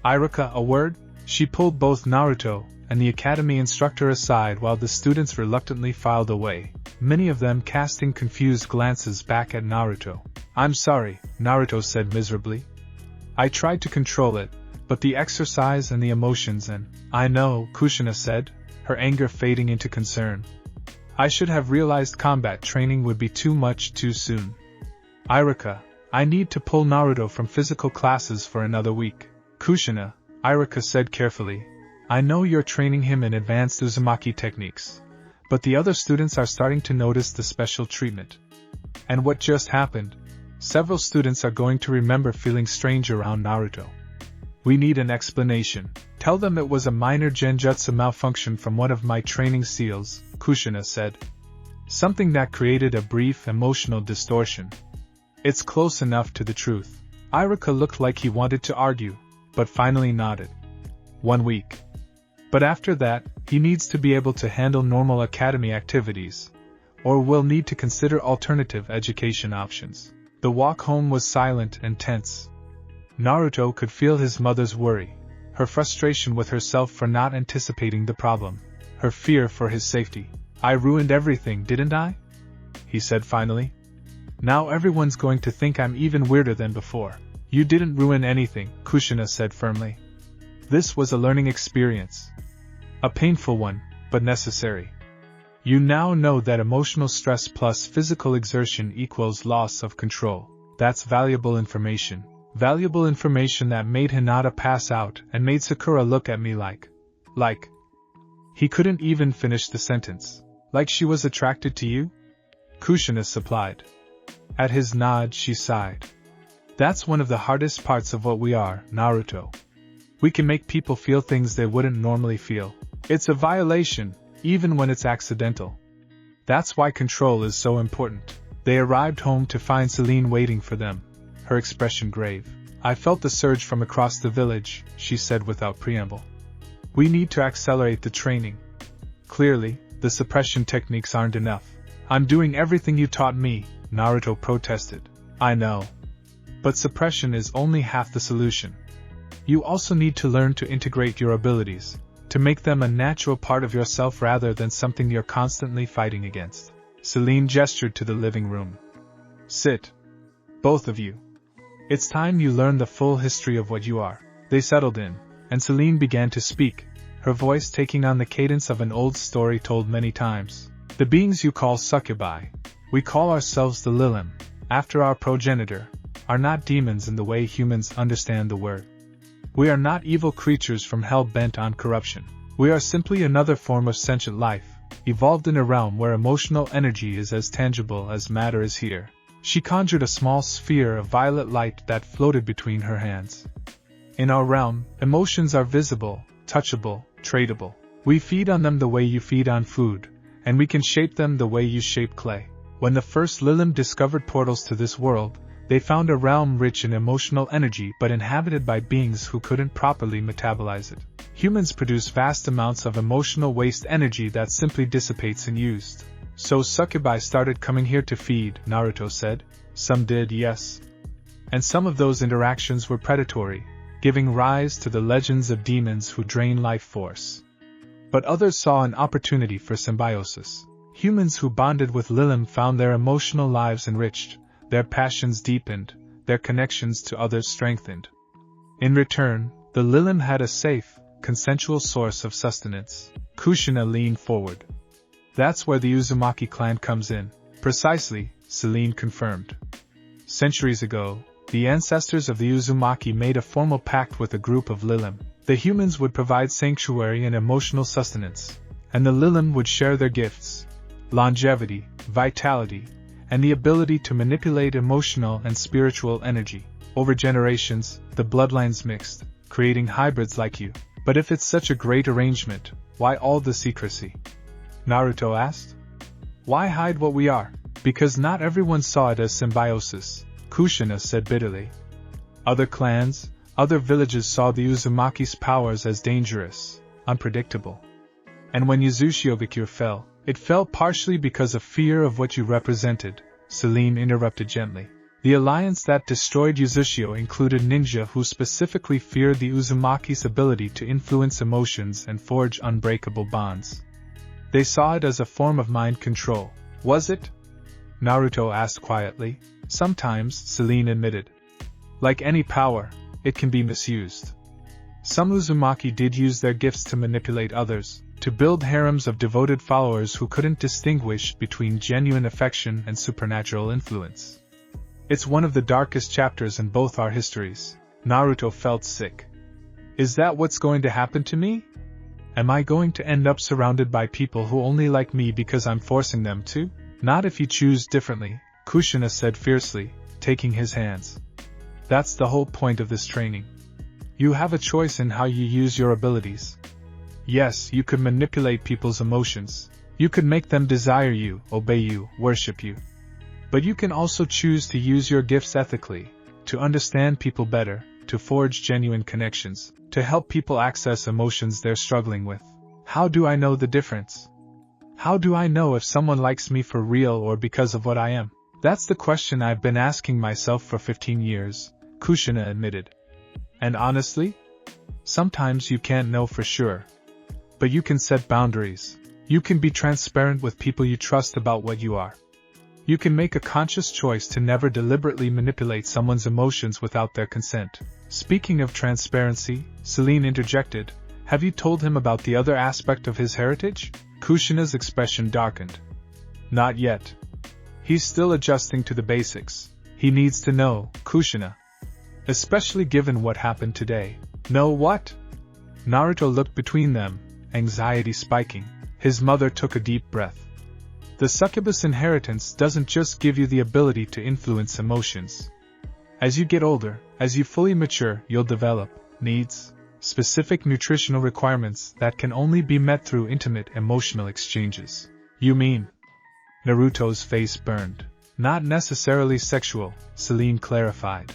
"Iruka, a word?" She pulled both Naruto and the academy instructor aside while the students reluctantly filed away, many of them casting confused glances back at Naruto. "I'm sorry," Naruto said miserably. "I tried to control it, but the exercise and the emotions and—" "I know," Kushina said, her anger fading into concern. "I should have realized combat training would be too much too soon. Iruka, I need to pull Naruto from physical classes for another week." "Kushina," Iruka said carefully, "I know you're training him in advanced Uzumaki techniques, but the other students are starting to notice the special treatment." "And what just happened?" "Several students are going to remember feeling strange around Naruto. We need an explanation. Tell them it was a minor genjutsu malfunction from one of my training seals," Kushina said. "Something that created a brief emotional distortion. It's close enough to the truth." Iruka looked like he wanted to argue, but finally nodded. 1 week. But after that, He needs to be able to handle normal academy activities, or will need to consider alternative education options. The walk home was silent and tense. Naruto could feel his mother's worry, her frustration with herself for not anticipating the problem, her fear for his safety. "I ruined everything, didn't I?" he said finally. "Now everyone's going to think I'm even weirder than before." "You didn't ruin anything," Kushina said firmly. "This was a learning experience. A painful one, but necessary. You now know that emotional stress plus physical exertion equals loss of control. That's valuable information. Valuable information that made Hinata pass out and made Sakura look at me like. He couldn't even finish the sentence. Like she was attracted to you?" Kushina supplied. At his nod, she sighed. "That's one of the hardest parts of what we are, Naruto. We can make people feel things they wouldn't normally feel. It's a violation, even when it's accidental. That's why control is so important." They arrived home to find Seline waiting for them, her expression grave. "I felt the surge from across the village," she said without preamble. "We need to accelerate the training. Clearly, the suppression techniques aren't enough." "I'm doing everything you taught me," Naruto protested. "I know. But suppression is only half the solution. You also need to learn to integrate your abilities, to make them a natural part of yourself rather than something you're constantly fighting against." Seline gestured to the living room. "Sit. Both of you. It's time you learn the full history of what you are." They settled in, and Seline began to speak, her voice taking on the cadence of an old story told many times. "The beings you call succubi, we call ourselves the Lillim, after our progenitor, are not demons in the way humans understand the word. We are not evil creatures from hell bent on corruption. We are simply another form of sentient life, evolved in a realm where emotional energy is as tangible as matter is here." She conjured a small sphere of violet light that floated between her hands. "In our realm, emotions are visible, touchable, tradable. We feed on them the way you feed on food, and we can shape them the way you shape clay. When the first Lillim discovered portals to this world, they found a realm rich in emotional energy but inhabited by beings who couldn't properly metabolize it. Humans produce vast amounts of emotional waste energy that simply dissipates and used. So succubi started coming here to feed," Naruto said. "Some did, yes. And some of those interactions were predatory, giving rise to the legends of demons who drain life force. But others saw an opportunity for symbiosis. Humans who bonded with Lillim found their emotional lives enriched, their passions deepened, their connections to others strengthened. In return, the Lillim had a safe, consensual source of sustenance." Kushina leaned forward. "That's where the Uzumaki clan comes in." "Precisely," Seline confirmed. "Centuries ago, the ancestors of the Uzumaki made a formal pact with a group of Lillim. The humans would provide sanctuary and emotional sustenance, and the Lillim would share their gifts: longevity, vitality, and the ability to manipulate emotional and spiritual energy. Over generations, the bloodlines mixed, creating hybrids like you. But if it's such a great arrangement, why all the secrecy?" Naruto asked. "Why hide what we are?" "Because not everyone saw it as symbiosis," Kushina said bitterly. "Other clans, other villages saw the Uzumaki's powers as dangerous, unpredictable. And when Uzumaki fell, it fell partially because of fear of what you represented," Seline interrupted gently. "The alliance that destroyed Uzumaki included ninja who specifically feared the Uzumaki's ability to influence emotions and forge unbreakable bonds. They saw it as a form of mind control." "Was it?" Naruto asked quietly. "Sometimes," Seline admitted. "Like any power, it can be misused. Some Uzumaki did use their gifts to manipulate others, to build harems of devoted followers who couldn't distinguish between genuine affection and supernatural influence. It's one of the darkest chapters in both our histories." Naruto felt sick. "Is that what's going to happen to me? Am I going to end up surrounded by people who only like me because I'm forcing them to?" "Not if you choose differently," Kushina said fiercely, taking his hands. "That's the whole point of this training. You have a choice in how you use your abilities. Yes, you could manipulate people's emotions. You could make them desire you, obey you, worship you. But you can also choose to use your gifts ethically, to understand people better, to forge genuine connections, to help people access emotions they're struggling with. How do I know the difference? How do I know if someone likes me for real or because of what I am? That's the question I've been asking myself for 15 years, Kushina admitted. And honestly? Sometimes you can't know for sure. But you can set boundaries. You can be transparent with people you trust about what you are. You can make a conscious choice to never deliberately manipulate someone's emotions without their consent. Speaking of transparency, Seline interjected, have you told him about the other aspect of his heritage? Kushina's expression darkened. Not yet. He's still adjusting to the basics. He needs to know, Kushina. Especially given what happened today. Know what? Naruto looked between them, anxiety spiking. His mother took a deep breath. The succubus inheritance doesn't just give you the ability to influence emotions. As you get older, as you fully mature, you'll develop needs, specific nutritional requirements that can only be met through intimate emotional exchanges. You mean? Naruto's face burned. Not necessarily sexual, Seline clarified.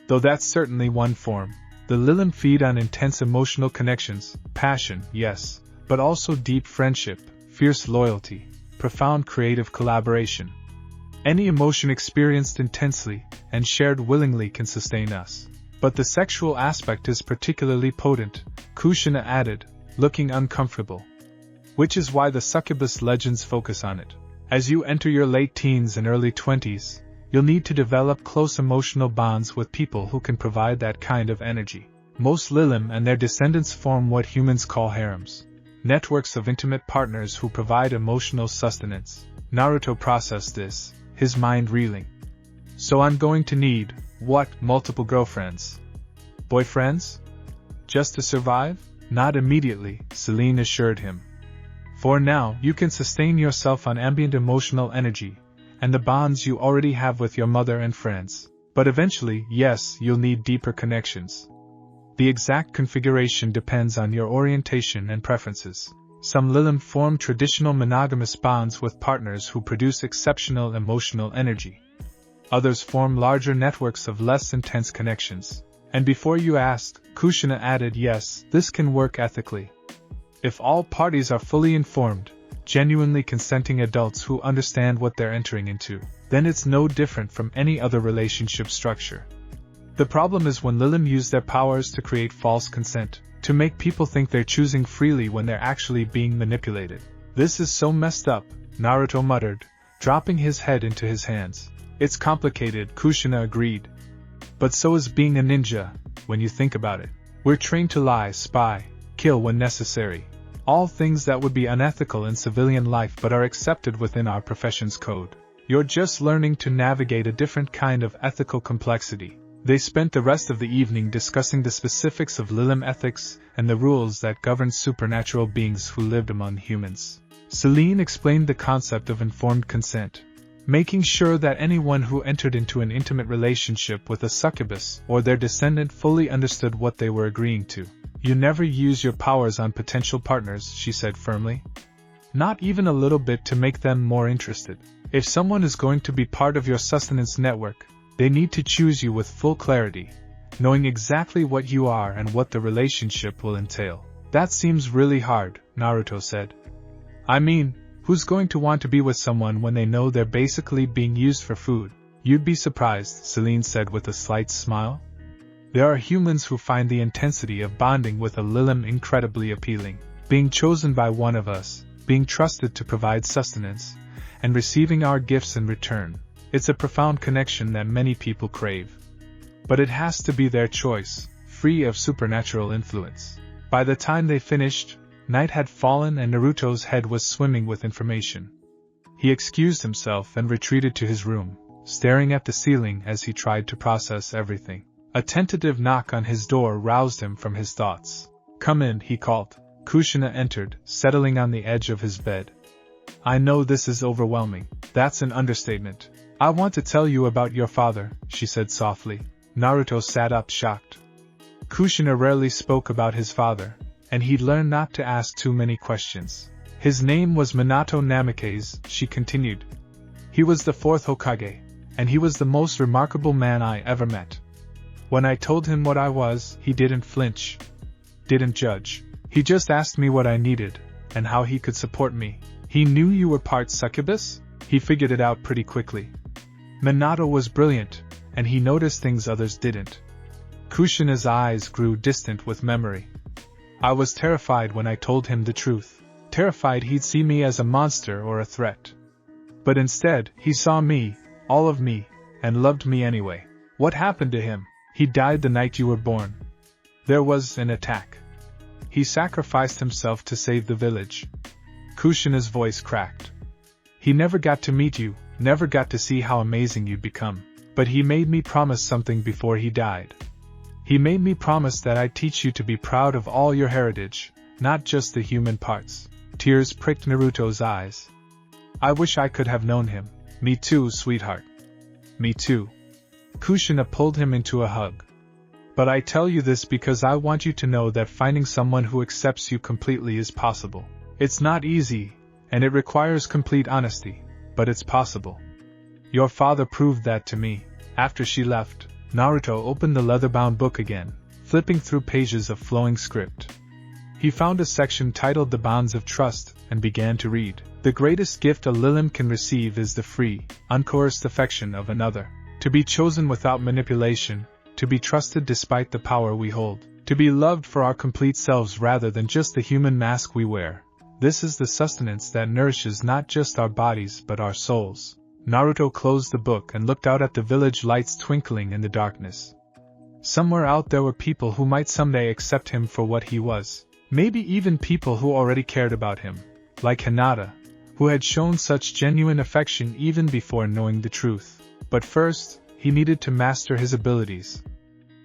Though that's certainly one form. The Lillim feed on intense emotional connections, passion, yes, but also deep friendship, fierce loyalty, profound creative collaboration. Any emotion experienced intensely and shared willingly can sustain us. But the sexual aspect is particularly potent, Kushina added, looking uncomfortable. Which is why the succubus legends focus on it. As you enter your late teens and early 20s, you'll need to develop close emotional bonds with people who can provide that kind of energy. Most Lillim and their descendants form what humans call harems. Networks of intimate partners who provide emotional sustenance. Naruto processed this, his mind reeling. So I'm going to need, what, multiple girlfriends? Boyfriends? Just to survive? Not immediately, Seline assured him. For now, you can sustain yourself on ambient emotional energy, and the bonds you already have with your mother and friends. But eventually, yes, you'll need deeper connections. The exact configuration depends on your orientation and preferences. Some Lillim form traditional monogamous bonds with partners who produce exceptional emotional energy. Others form larger networks of less intense connections. And before you ask, Kushina added, yes, this can work ethically. If all parties are fully informed, genuinely consenting adults who understand what they're entering into, then it's no different from any other relationship structure. The problem is when Lillim use their powers to create false consent, to make people think they're choosing freely when they're actually being manipulated. This is so messed up, Naruto muttered, dropping his head into his hands. It's complicated, Kushina agreed. But so is being a ninja, when you think about it. We're trained to lie, spy, kill when necessary. All things that would be unethical in civilian life but are accepted within our profession's code. You're just learning to navigate a different kind of ethical complexity. They spent the rest of the evening discussing the specifics of Lillim ethics and the rules that govern supernatural beings who lived among humans. Seline explained the concept of informed consent, making sure that anyone who entered into an intimate relationship with a succubus or their descendant fully understood what they were agreeing to. You never use your powers on potential partners, she said firmly. Not even a little bit to make them more interested. If someone is going to be part of your sustenance network, they need to choose you with full clarity, knowing exactly what you are and what the relationship will entail. That seems really hard, Naruto said. I mean, who's going to want to be with someone when they know they're basically being used for food? You'd be surprised, Seline said with a slight smile. There are humans who find the intensity of bonding with a Lillim incredibly appealing. Being chosen by one of us, being trusted to provide sustenance, and receiving our gifts in return. It's a profound connection that many people crave. But it has to be their choice, free of supernatural influence. By the time they finished, night had fallen and Naruto's head was swimming with information. He excused himself and retreated to his room, staring at the ceiling as he tried to process everything. A tentative knock on his door roused him from his thoughts. Come in, he called. Kushina entered, settling on the edge of his bed. I know this is overwhelming. That's an understatement. I want to tell you about your father, she said softly. Naruto sat up shocked. Kushina rarely spoke about his father, and he'd learned not to ask too many questions. His name was Minato Namikaze, she continued. He was the 4th Hokage, and he was the most remarkable man I ever met. When I told him what I was, he didn't flinch. Didn't judge. He just asked me what I needed, and how he could support me. He knew you were part succubus? He figured it out pretty quickly. Minato was brilliant, and he noticed things others didn't. Kushina's eyes grew distant with memory. I was terrified when I told him the truth, terrified he'd see me as a monster or a threat. But instead, he saw me, all of me, and loved me anyway. What happened to him? He died the night you were born. There was an attack. He sacrificed himself to save the village. Kushina's voice cracked. He never got to meet you, never got to see how amazing you'd become. But he made me promise something before he died. He made me promise that I'd teach you to be proud of all your heritage, not just the human parts. Tears pricked Naruto's eyes. I wish I could have known him. Me too, sweetheart. Me too. Kushina pulled him into a hug. But I tell you this because I want you to know that finding someone who accepts you completely is possible. It's not easy, and it requires complete honesty, but it's possible. Your father proved that to me. After she left, Naruto opened the leather-bound book again, flipping through pages of flowing script. He found a section titled The Bonds of Trust, and began to read. The greatest gift a Lillim can receive is the free, uncoerced affection of another. To be chosen without manipulation, to be trusted despite the power we hold, to be loved for our complete selves rather than just the human mask we wear. This is the sustenance that nourishes not just our bodies but our souls. Naruto closed the book and looked out at the village lights twinkling in the darkness. Somewhere out there were people who might someday accept him for what he was. Maybe even people who already cared about him, like Hinata, who had shown such genuine affection even before knowing the truth. But first, he needed to master his abilities.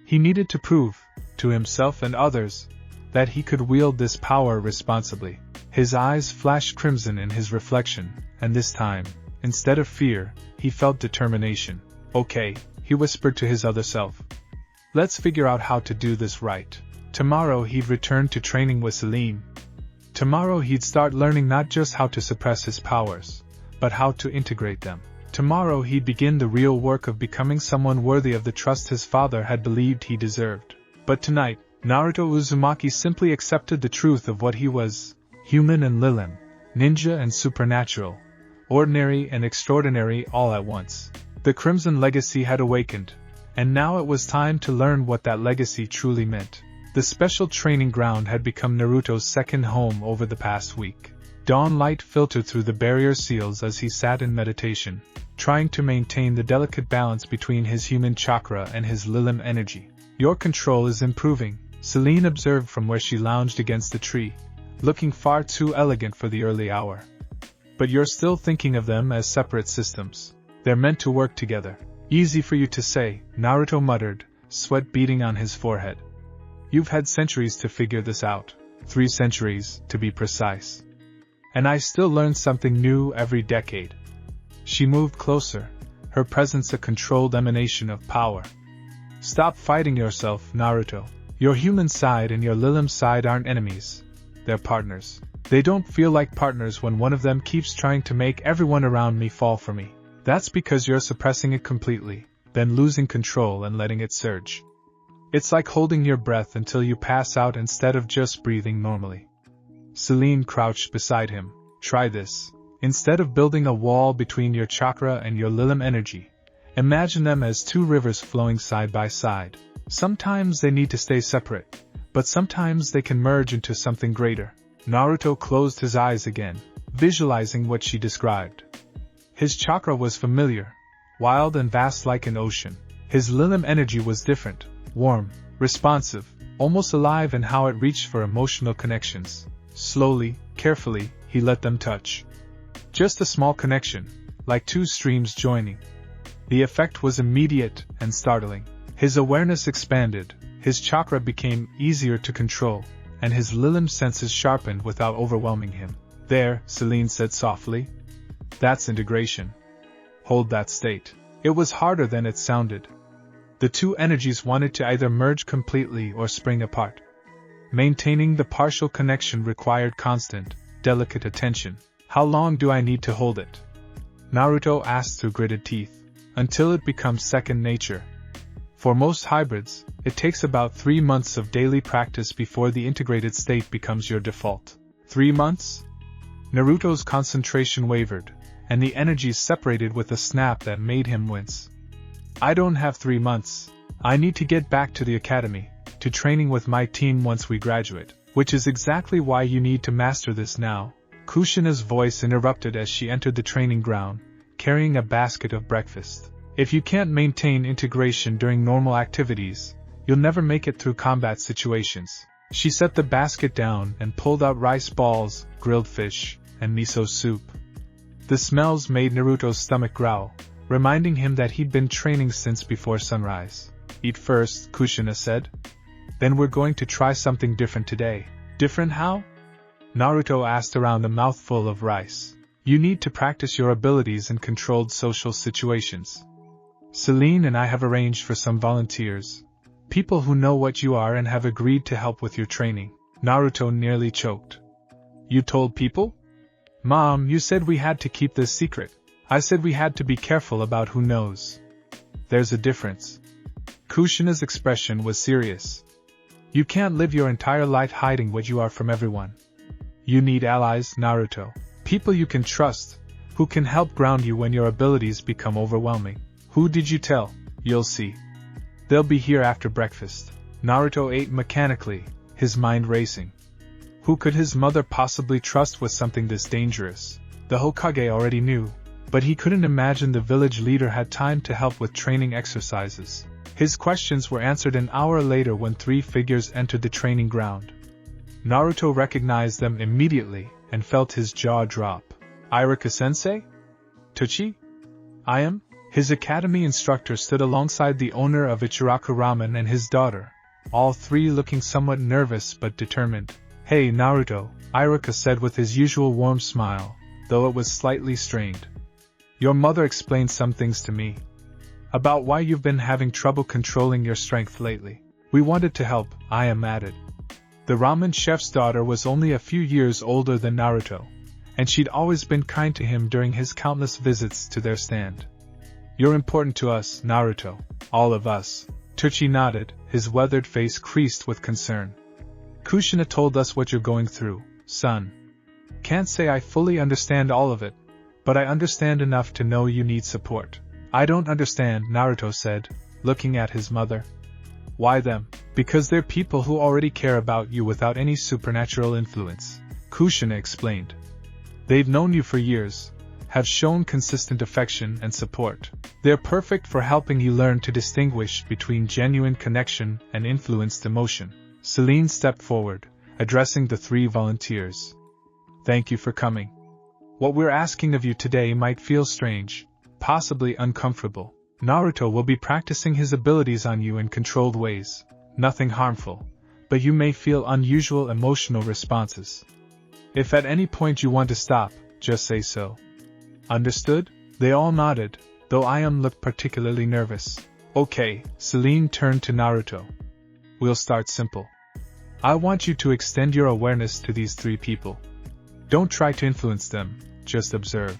He needed to prove, to himself and others, that he could wield this power responsibly. His eyes flashed crimson in his reflection, and this time, instead of fear, he felt determination. Okay, he whispered to his other self. Let's figure out how to do this right. Tomorrow he'd return to training with Seline. Tomorrow he'd start learning not just how to suppress his powers, but how to integrate them. Tomorrow he'd begin the real work of becoming someone worthy of the trust his father had believed he deserved. But tonight, Naruto Uzumaki simply accepted the truth of what he was, human and Lillim, ninja and supernatural, ordinary and extraordinary all at once. The Crimson Legacy had awakened, and now it was time to learn what that legacy truly meant. The special training ground had become Naruto's second home over the past week. Dawn light filtered through the barrier seals as he sat in meditation, trying to maintain the delicate balance between his human chakra and his Lillim energy. Your control is improving, Seline observed from where she lounged against the tree, looking far too elegant for the early hour. But you're still thinking of them as separate systems. They're meant to work together. Easy for you to say, Naruto muttered, sweat beading on his forehead. You've had centuries to figure this out. 3 centuries, to be precise. And I still learn something new every decade. She moved closer, her presence a controlled emanation of power. Stop fighting yourself, Naruto. Your human side and your Lillim side aren't enemies. They're partners. They don't feel like partners when one of them keeps trying to make everyone around me fall for me. That's because you're suppressing it completely, then losing control and letting it surge. It's like holding your breath until you pass out instead of just breathing normally. Seline crouched beside him. Try this. Instead of building a wall between your chakra and your Lillim energy, imagine them as 2 rivers flowing side by side. Sometimes they need to stay separate, but sometimes they can merge into something greater. Naruto closed his eyes again, visualizing what she described. His chakra was familiar, wild and vast like an ocean. His Lillim energy was different, warm, responsive, almost alive in how it reached for emotional connections. Slowly, carefully, he let them touch. Just a small connection, like 2 streams joining. The effect was immediate and startling. His awareness expanded, his chakra became easier to control, and his Lillim senses sharpened without overwhelming him. There, Seline said softly. That's integration. Hold that state. It was harder than it sounded. The 2 energies wanted to either merge completely or spring apart. Maintaining the partial connection required constant, delicate attention. How long do I need to hold it? Naruto asked through gritted teeth. Until it becomes second nature. For most hybrids, it takes about 3 months of daily practice before the integrated state becomes your default. 3 months? Naruto's concentration wavered, and the energy separated with a snap that made him wince. I don't have 3 months. I need to get back to the academy, to training with my team once we graduate, which is exactly why you need to master this now. Kushina's voice interrupted as she entered the training ground, carrying a basket of breakfast. If you can't maintain integration during normal activities, you'll never make it through combat situations. She set the basket down and pulled out rice balls, grilled fish, and miso soup. The smells made Naruto's stomach growl, reminding him that he'd been training since before sunrise. Eat first, Kushina said. Then we're going to try something different today. Different how? Naruto asked around a mouthful of rice. You need to practice your abilities in controlled social situations. Seline and I have arranged for some volunteers. People who know what you are and have agreed to help with your training. Naruto nearly choked. You told people? Mom, you said we had to keep this secret. I said we had to be careful about who knows. There's a difference. Kushina's expression was serious. You can't live your entire life hiding what you are from everyone. You need allies, Naruto. People you can trust, who can help ground you when your abilities become overwhelming. Who did you tell? You'll see. They'll be here after breakfast. Naruto ate mechanically, his mind racing. Who could his mother possibly trust with something this dangerous? The Hokage already knew, but he couldn't imagine the village leader had time to help with training exercises. His questions were answered an hour later when 3 figures entered the training ground. Naruto recognized them immediately and felt his jaw drop. Iruka-sensei? Tuchi? I am? His academy instructor stood alongside the owner of Ichiraku Ramen and his daughter, all 3 looking somewhat nervous but determined. Hey Naruto, Iruka said with his usual warm smile, though it was slightly strained. Your mother explained some things to me. About why you've been having trouble controlling your strength lately. We wanted to help, I am added. The ramen chef's daughter was only a few years older than Naruto, and she'd always been kind to him during his countless visits to their stand. You're important to us, Naruto. All of us. Tuchi nodded, his weathered face creased with concern. Kushina told us what you're going through, son. Can't say I fully understand all of it, but I understand enough to know you need support. I don't understand, Naruto said, looking at his mother. Why them? Because they're people who already care about you without any supernatural influence, Kushina explained. They've known you for years, have shown consistent affection and support. They're perfect for helping you learn to distinguish between genuine connection and influenced emotion. Seline stepped forward, addressing the 3 volunteers. Thank you for coming. What we're asking of you today might feel strange, possibly uncomfortable. Naruto will be practicing his abilities on you in controlled ways, nothing harmful, but you may feel unusual emotional responses. If at any point you want to stop, just say so. Understood? They all nodded, though Ayam looked particularly nervous. Okay, Seline turned to Naruto. We'll start simple. I want you to extend your awareness to these 3 people. Don't try to influence them, just observe.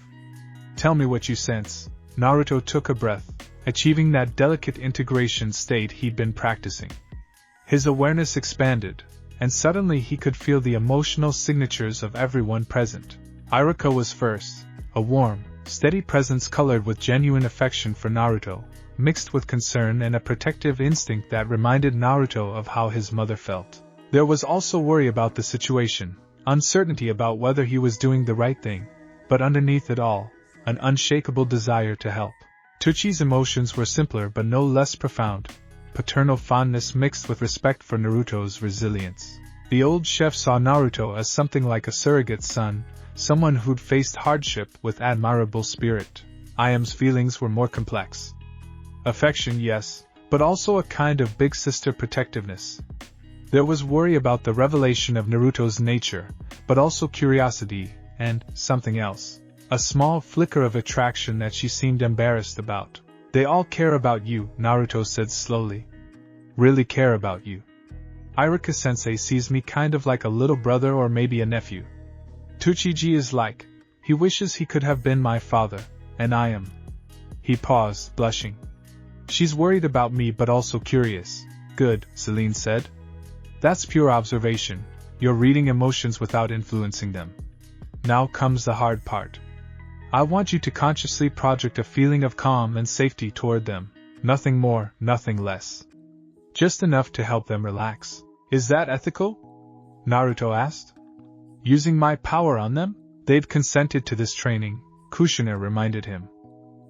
Tell me what you sense. Naruto took a breath, achieving that delicate integration state he'd been practicing. His awareness expanded, and suddenly he could feel the emotional signatures of everyone present. Iruka was first, a warm, steady presence colored with genuine affection for Naruto, mixed with concern and a protective instinct that reminded Naruto of how his mother felt. There was also worry about the situation, uncertainty about whether he was doing the right thing, but underneath it all, an unshakable desire to help. Tuchi's emotions were simpler but no less profound, paternal fondness mixed with respect for Naruto's resilience. The old chef saw Naruto as something like a surrogate son, someone who'd faced hardship with admirable spirit. Ayam's feelings were more complex. Affection, yes, but also a kind of big sister protectiveness. There was worry about the revelation of Naruto's nature, but also curiosity, and something else. A small flicker of attraction that she seemed embarrassed about. They all care about you, Naruto said slowly. Really care about you. Iruka-sensei sees me kind of like a little brother or maybe a nephew. Tuchiji is like, he wishes he could have been my father, and I am. He paused, blushing. She's worried about me but also curious. Good, Seline said. That's pure observation. You're reading emotions without influencing them. Now comes the hard part. I want you to consciously project a feeling of calm and safety toward them. Nothing more, nothing less. Just enough to help them relax. Is that ethical? Naruto asked. Using my power on them? They've consented to this training, Kushina reminded him.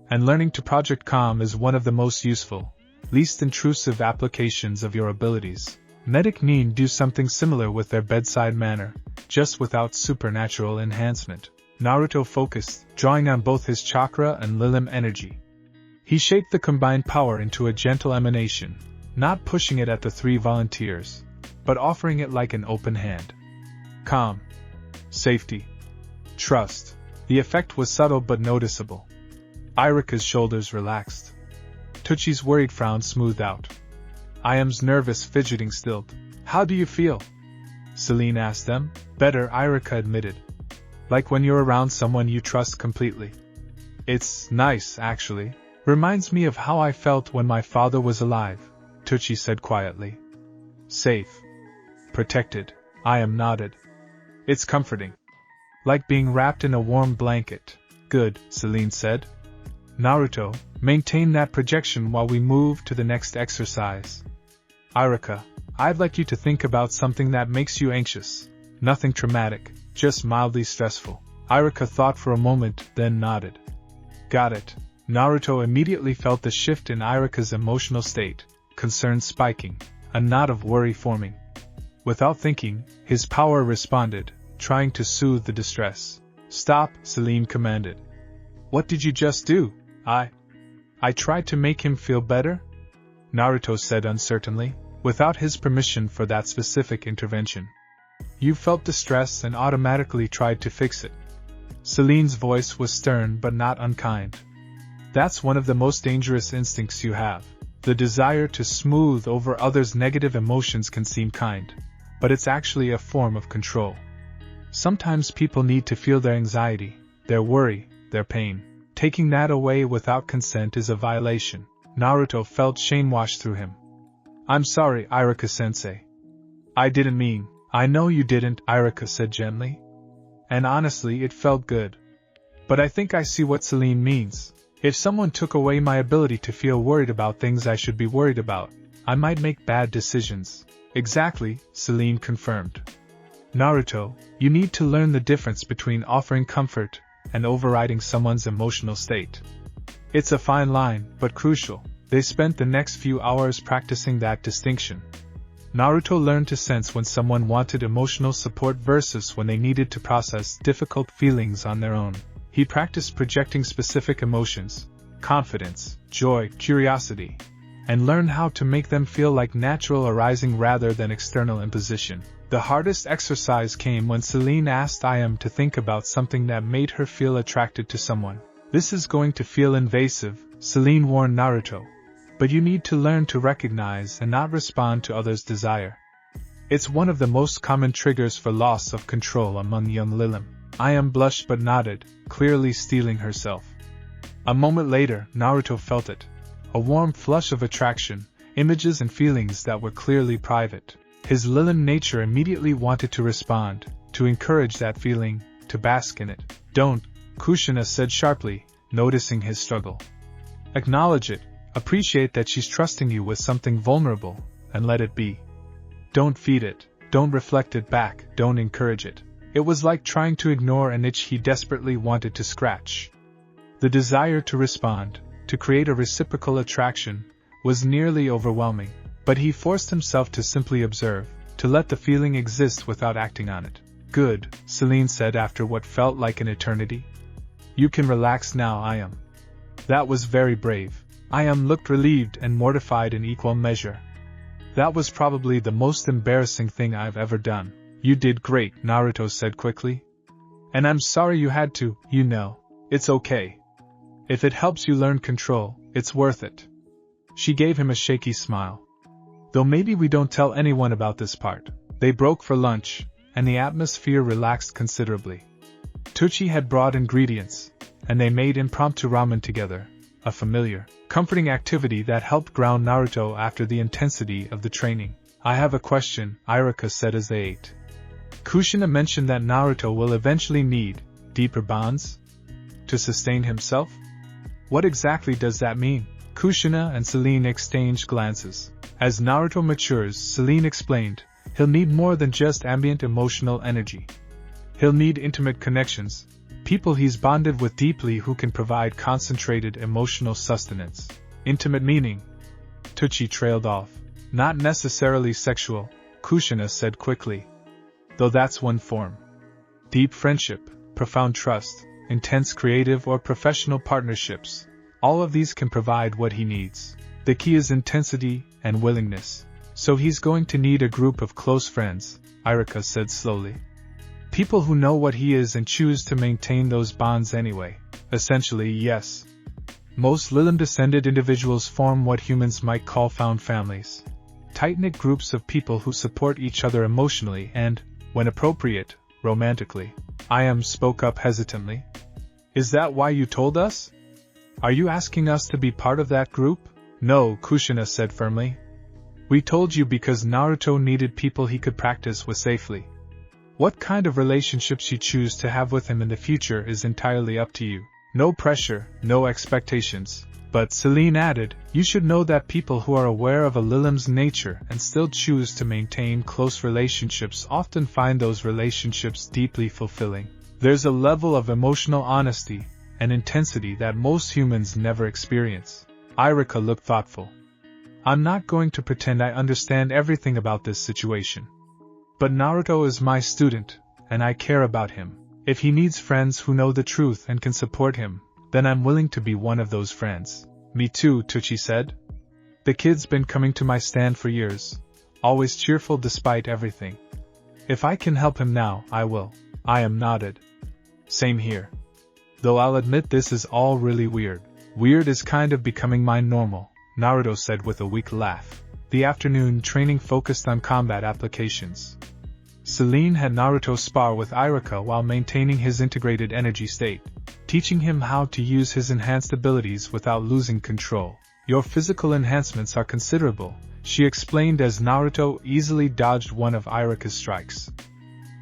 And learning to project calm is one of the most useful, least intrusive applications of your abilities. Medic Nin do something similar with their bedside manner, just without supernatural enhancement. Naruto focused, drawing on both his chakra and Lillim energy. He shaped the combined power into a gentle emanation, not pushing it at the three volunteers, but offering it like an open hand. Calm. Safety. Trust. The effect was subtle but noticeable. Irika's shoulders relaxed. Tuchi's worried frown smoothed out. Iam's nervous fidgeting stilled. How do you feel? Seline asked them. Better, Irika admitted. Like when you're around someone you trust completely. It's nice, actually. Reminds me of how I felt when my father was alive, Tuchi said quietly. Safe. Protected, Iam nodded. It's comforting. Like being wrapped in a warm blanket. Good, Seline said. Naruto, maintain that projection while we move to the next exercise. Irika, I'd like you to think about something that makes you anxious. Nothing traumatic, just mildly stressful. Irika thought for a moment, then nodded. Got it. Naruto immediately felt the shift in Irika's emotional state, concern spiking, a knot of worry forming. Without thinking, his power responded, trying to soothe the distress. Stop, Seline commanded. What did you just do? I tried to make him feel better? Naruto said uncertainly, without his permission for that specific intervention. You felt distress and automatically tried to fix it. Seline's voice was stern but not unkind. That's one of the most dangerous instincts you have. The desire to smooth over others' negative emotions can seem kind, but it's actually a form of control. Sometimes people need to feel their anxiety, their worry, their pain. Taking that away without consent is a violation. Naruto felt shame wash through him. I'm sorry, Irika-sensei. I didn't mean. I know you didn't, Irika said gently. And honestly, it felt good. But I think I see what Seline means. If someone took away my ability to feel worried about things I should be worried about, I might make bad decisions. Exactly, Seline confirmed. Naruto, you need to learn the difference between offering comfort and overriding someone's emotional state. It's a fine line, but crucial. They spent the next few hours practicing that distinction. Naruto learned to sense when someone wanted emotional support versus when they needed to process difficult feelings on their own. He practiced projecting specific emotions, confidence, joy, curiosity, and learned how to make them feel like natural arising rather than external imposition. The hardest exercise came when Seline asked Iam to think about something that made her feel attracted to someone. This is going to feel invasive, Seline warned Naruto. But you need to learn to recognize and not respond to others' desire. It's one of the most common triggers for loss of control among young Lillim. Iam blushed but nodded, clearly steeling herself. A moment later, Naruto felt it. A warm flush of attraction, images and feelings that were clearly private. His Lillim nature immediately wanted to respond, to encourage that feeling, to bask in it. Don't, Kushina said sharply, noticing his struggle. Acknowledge it, appreciate that she's trusting you with something vulnerable, and let it be. Don't feed it, don't reflect it back, don't encourage it. It was like trying to ignore an itch he desperately wanted to scratch. The desire to respond, to create a reciprocal attraction, was nearly overwhelming. But he forced himself to simply observe, to let the feeling exist without acting on it. Good, Seline said after what felt like an eternity. You can relax now, Iam. That was very brave. Iam looked relieved and mortified in equal measure. That was probably the most embarrassing thing I've ever done. You did great, Naruto said quickly. And I'm sorry you had to, you know. It's okay. If it helps you learn control, it's worth it. She gave him a shaky smile. Though maybe we don't tell anyone about this part. They broke for lunch, and the atmosphere relaxed considerably. Tuchi had brought ingredients, and they made impromptu ramen together, a familiar, comforting activity that helped ground Naruto after the intensity of the training. I have a question, Iruka said as they ate. Kushina mentioned that Naruto will eventually need deeper bonds to sustain himself? What exactly does that mean? Kushina and Seline exchanged glances. As Naruto matures, Seline explained, he'll need more than just ambient emotional energy. He'll need intimate connections, people he's bonded with deeply who can provide concentrated emotional sustenance. Intimate meaning? Tucci trailed off. Not necessarily sexual, Kushina said quickly. Though that's one form. Deep friendship, profound trust, intense creative or professional partnerships, all of these can provide what he needs. The key is intensity and willingness. So he's going to need a group of close friends, Iruka said slowly. People who know what he is and choose to maintain those bonds anyway. Essentially, yes. Most Lillim-descended individuals form what humans might call found families. Tight-knit groups of people who support each other emotionally and, when appropriate, romantically. I spoke up hesitantly. Is that why you told us? Are you asking us to be part of that group? No, Kushina said firmly. We told you because Naruto needed people he could practice with safely. What kind of relationships you choose to have with him in the future is entirely up to you. No pressure, no expectations. But Seline added, you should know that people who are aware of a Lillim's nature and still choose to maintain close relationships often find those relationships deeply fulfilling. There's a level of emotional honesty and intensity that most humans never experience. Iruka looked thoughtful. I'm not going to pretend I understand everything about this situation. But Naruto is my student, and I care about him. If he needs friends who know the truth and can support him, then I'm willing to be one of those friends. Me too, Tucci said. The kid's been coming to my stand for years, always cheerful despite everything. If I can help him now, I will. Nodded. Same here. Though I'll admit this is all really weird. Weird is kind of becoming my normal, Naruto said with a weak laugh. The afternoon training focused on combat applications. Seline had Naruto spar with Iruka while maintaining his integrated energy state, teaching him how to use his enhanced abilities without losing control. Your physical enhancements are considerable, she explained as Naruto easily dodged one of Iruka's strikes.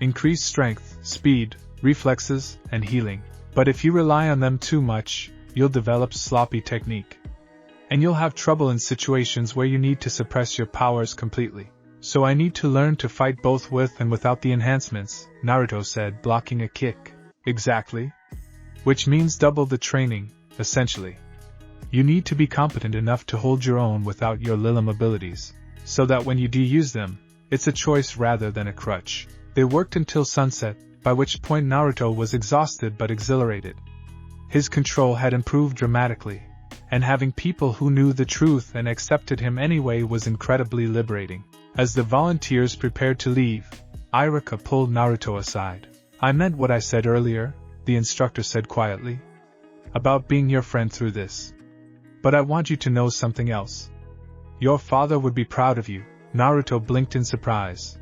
Increased strength, speed, reflexes, and healing. But if you rely on them too much, you'll develop sloppy technique. And you'll have trouble in situations where you need to suppress your powers completely. So I need to learn to fight both with and without the enhancements, Naruto said, blocking a kick. Exactly. Which means double the training, essentially. You need to be competent enough to hold your own without your Lillim abilities, so that when you do use them, it's a choice rather than a crutch. They worked until sunset, by which point Naruto was exhausted but exhilarated. His control had improved dramatically, and having people who knew the truth and accepted him anyway was incredibly liberating. As the volunteers prepared to leave, Iruka pulled Naruto aside. I meant what I said earlier, the instructor said quietly. About being your friend through this. But I want you to know something else. Your father would be proud of you. Naruto blinked in surprise.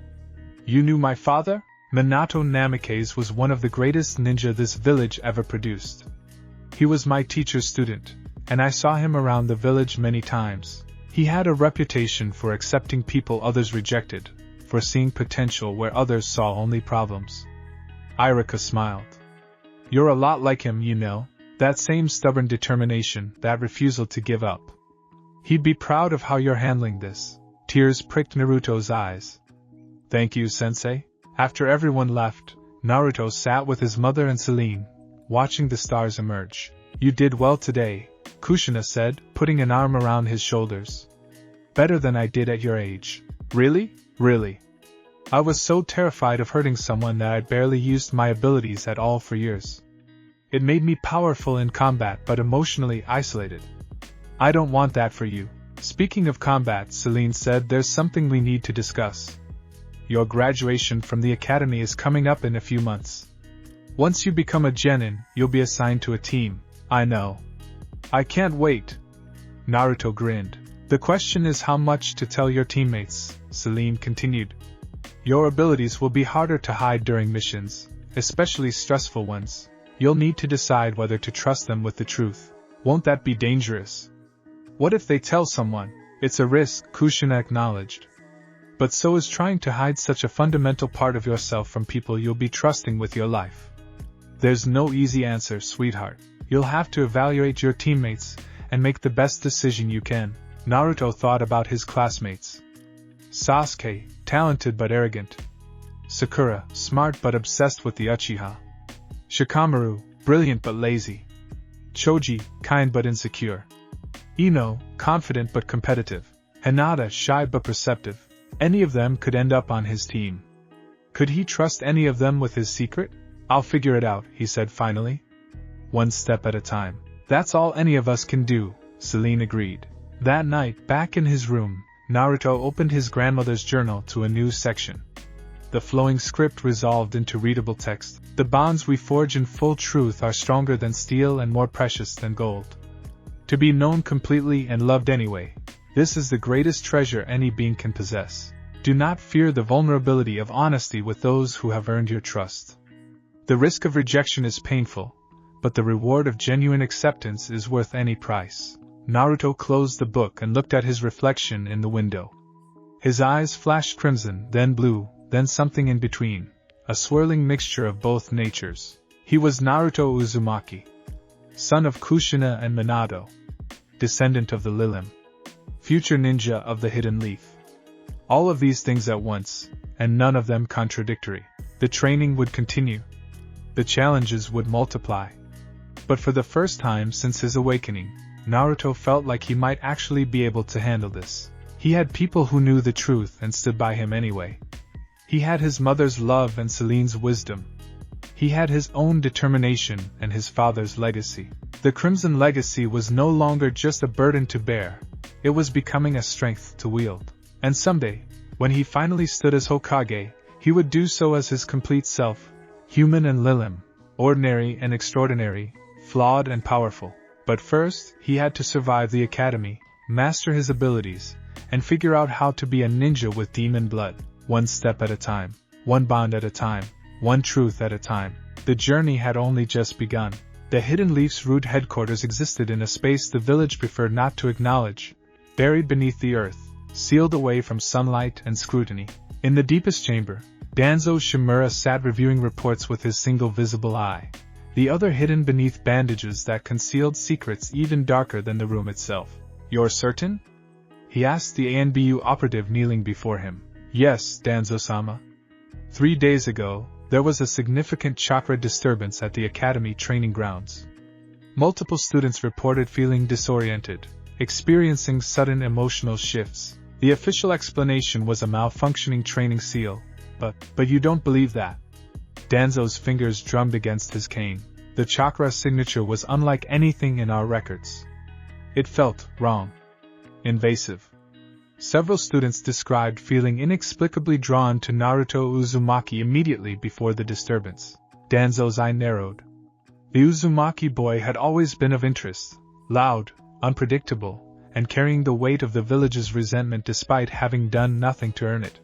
You knew my father? Minato Namikaze was one of the greatest ninja this village ever produced. He was my teacher's student, and I saw him around the village many times. He had a reputation for accepting people others rejected, for seeing potential where others saw only problems. Iruka smiled. You're a lot like him, you know, that same stubborn determination, that refusal to give up. He'd be proud of how you're handling this. Tears pricked Naruto's eyes. Thank you, sensei. After everyone left, Naruto sat with his mother and Seline, watching the stars emerge. You did well today, Kushina said, putting an arm around his shoulders. Better than I did at your age. Really? Really. I was so terrified of hurting someone that I barely used my abilities at all for years. It made me powerful in combat but emotionally isolated. I don't want that for you. Speaking of combat, Seline said, there's something we need to discuss. Your graduation from the academy is coming up in a few months. Once you become a genin, you'll be assigned to a team. I know. I can't wait. Naruto grinned. The question is how much to tell your teammates, Seline continued. Your abilities will be harder to hide during missions, especially stressful ones. You'll need to decide whether to trust them with the truth. Won't that be dangerous? What if they tell someone? It's a risk, Kushina acknowledged. But so is trying to hide such a fundamental part of yourself from people you'll be trusting with your life. There's no easy answer, sweetheart. You'll have to evaluate your teammates and make the best decision you can. Naruto thought about his classmates. Sasuke, talented but arrogant. Sakura, smart but obsessed with the Uchiha. Shikamaru, brilliant but lazy. Choji, kind but insecure. Ino, confident but competitive. Hinata, shy but perceptive. Any of them could end up on his team. Could he trust any of them with his secret? I'll figure it out, he said finally. One step at a time. That's all any of us can do, Seline agreed. That night, back in his room, Naruto opened his grandmother's journal to a new section. The flowing script resolved into readable text. The bonds we forge in full truth are stronger than steel and more precious than gold. To be known completely and loved anyway. This is the greatest treasure any being can possess. Do not fear the vulnerability of honesty with those who have earned your trust. The risk of rejection is painful, but the reward of genuine acceptance is worth any price. Naruto closed the book and looked at his reflection in the window. His eyes flashed crimson, then blue, then something in between, a swirling mixture of both natures. He was Naruto Uzumaki, son of Kushina and Minato, descendant of the Lillim, future ninja of the Hidden Leaf. All of these things at once, and none of them contradictory. The training would continue. The challenges would multiply. But for the first time since his awakening, Naruto felt like he might actually be able to handle this. He had people who knew the truth and stood by him anyway. He had his mother's love and Seline's wisdom. He had his own determination and his father's legacy. The Crimson Legacy was no longer just a burden to bear. It was becoming a strength to wield. And someday, when he finally stood as Hokage, he would do so as his complete self, human and Lillim, ordinary and extraordinary, flawed and powerful. But first, he had to survive the academy, master his abilities, and figure out how to be a ninja with demon blood. One step at a time, one bond at a time, one truth at a time. The journey had only just begun. The Hidden Leaf's root headquarters existed in a space the village preferred not to acknowledge, buried beneath the earth, sealed away from sunlight and scrutiny. In the deepest chamber, Danzo Shimura sat reviewing reports with his single visible eye, the other hidden beneath bandages that concealed secrets even darker than the room itself. "You're certain?" he asked the ANBU operative kneeling before him. "Yes, Danzo-sama. 3 days ago, there was a significant chakra disturbance at the academy training grounds. Multiple students reported feeling disoriented, experiencing sudden emotional shifts. The official explanation was a malfunctioning training seal. But you don't believe that?" Danzo's fingers drummed against his cane. The chakra signature was unlike anything in our records. It felt wrong. Invasive. Several students described feeling inexplicably drawn to Naruto Uzumaki immediately before the disturbance. Danzo's eye narrowed. The Uzumaki boy had always been of interest, loud, unpredictable, and carrying the weight of the village's resentment despite having done nothing to earn it.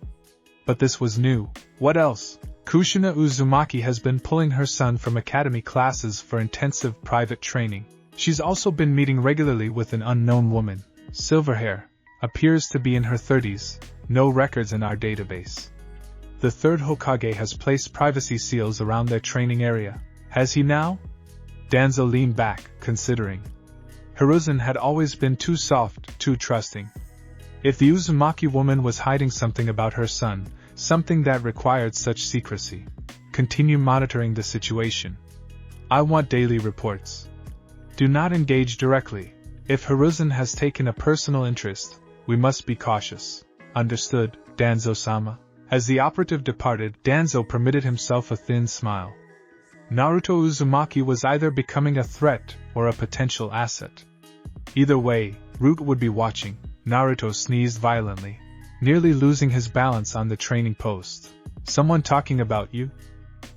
But this was new. What else? Kushina Uzumaki has been pulling her son from academy classes for intensive private training. She's also been meeting regularly with an unknown woman, silver hair, appears to be in her 30s, no records in our database. The third Hokage has placed privacy seals around their training area. Has he now? Danzo leaned back, considering. Hiruzen had always been too soft, too trusting. If the Uzumaki woman was hiding something about her son, something that required such secrecy, continue monitoring the situation. I want daily reports. Do not engage directly. If Hiruzen has taken a personal interest, we must be cautious. Understood, Danzo-sama. As the operative departed, Danzo permitted himself a thin smile. Naruto Uzumaki was either becoming a threat or a potential asset. Either way, Root would be watching. Naruto sneezed violently, nearly losing his balance on the training post. "Someone talking about you?"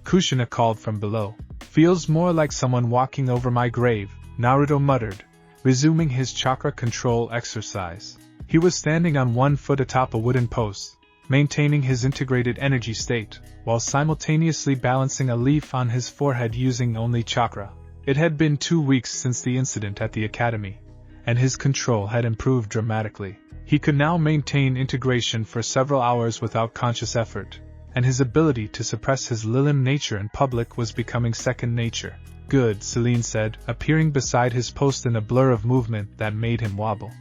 Kushina called from below. "Feels more like someone walking over my grave," Naruto muttered, resuming his chakra control exercise. He was standing on one foot atop a wooden post, maintaining his integrated energy state, while simultaneously balancing a leaf on his forehead using only chakra. It had been 2 weeks since the incident at the academy, and his control had improved dramatically. He could now maintain integration for several hours without conscious effort, and his ability to suppress his Lillim nature in public was becoming second nature. Good, Seline said, appearing beside his post in a blur of movement that made him wobble.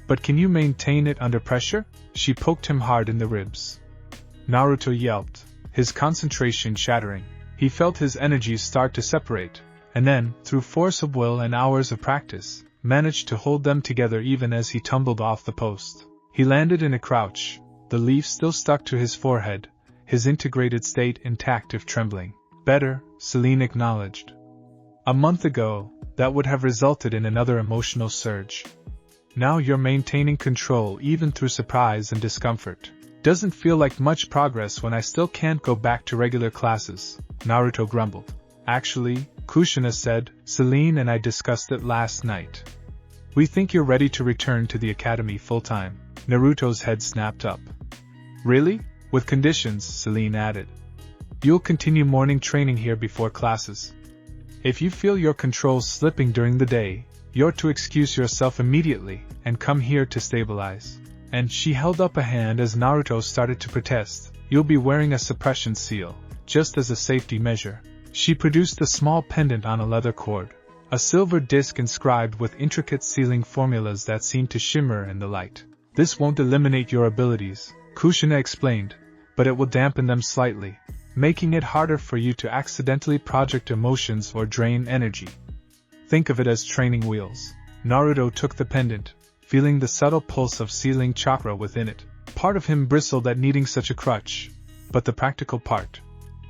But can you maintain it under pressure? She poked him hard in the ribs. Naruto yelped, his concentration shattering. He felt his energies start to separate, and then, through force of will and hours of practice, managed to hold them together even as he tumbled off the post. He landed in a crouch, the leaf still stuck to his forehead, his integrated state intact if trembling. Better, Seline acknowledged. A month ago, that would have resulted in another emotional surge. Now you're maintaining control even through surprise and discomfort. Doesn't feel like much progress when I still can't go back to regular classes, Naruto grumbled. Actually, Kushina said, Seline and I discussed it last night. We think you're ready to return to the academy full-time. Naruto's head snapped up. Really? With conditions, Seline added. You'll continue morning training here before classes. If you feel your controls slipping during the day, you're to excuse yourself immediately and come here to stabilize. And she held up a hand as Naruto started to protest. You'll be wearing a suppression seal, just as a safety measure. She produced a small pendant on a leather cord, a silver disc inscribed with intricate sealing formulas that seemed to shimmer in the light. This won't eliminate your abilities, Kushina explained, but it will dampen them slightly, making it harder for you to accidentally project emotions or drain energy. Think of it as training wheels. Naruto took the pendant, feeling the subtle pulse of sealing chakra within it. Part of him bristled at needing such a crutch, but the practical part,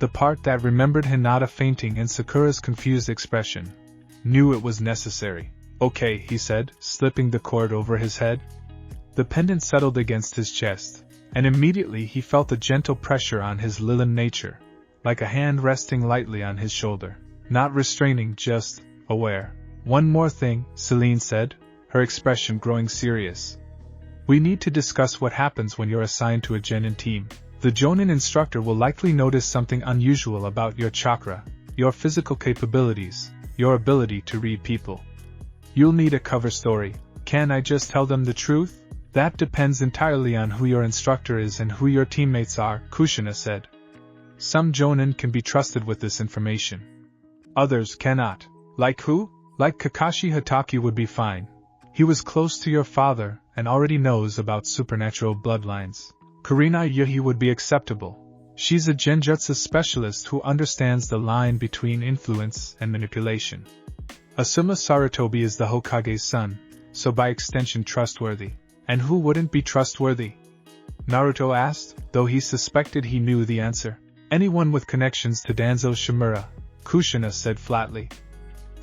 the part that remembered Hinata fainting and Sakura's confused expression, knew it was necessary. Okay, he said, slipping the cord over his head. The pendant settled against his chest, and immediately he felt a gentle pressure on his Lillim nature, like a hand resting lightly on his shoulder. Not restraining, just aware. One more thing, Seline said, her expression growing serious. We need to discuss what happens when you're assigned to a genin team. The Jonin instructor will likely notice something unusual about your chakra, your physical capabilities, your ability to read people. You'll need a cover story. Can I just tell them the truth? That depends entirely on who your instructor is and who your teammates are, Kushina said. Some Jonin can be trusted with this information. Others cannot. Like who? Like Kakashi Hatake would be fine. He was close to your father and already knows about supernatural bloodlines. Kurina Yuhi would be acceptable. She's a genjutsu specialist who understands the line between influence and manipulation. Asuma Sarutobi is the Hokage's son, so by extension trustworthy. And who wouldn't be trustworthy? Naruto asked, though he suspected he knew the answer. Anyone with connections to Danzo Shimura, Kushina said flatly.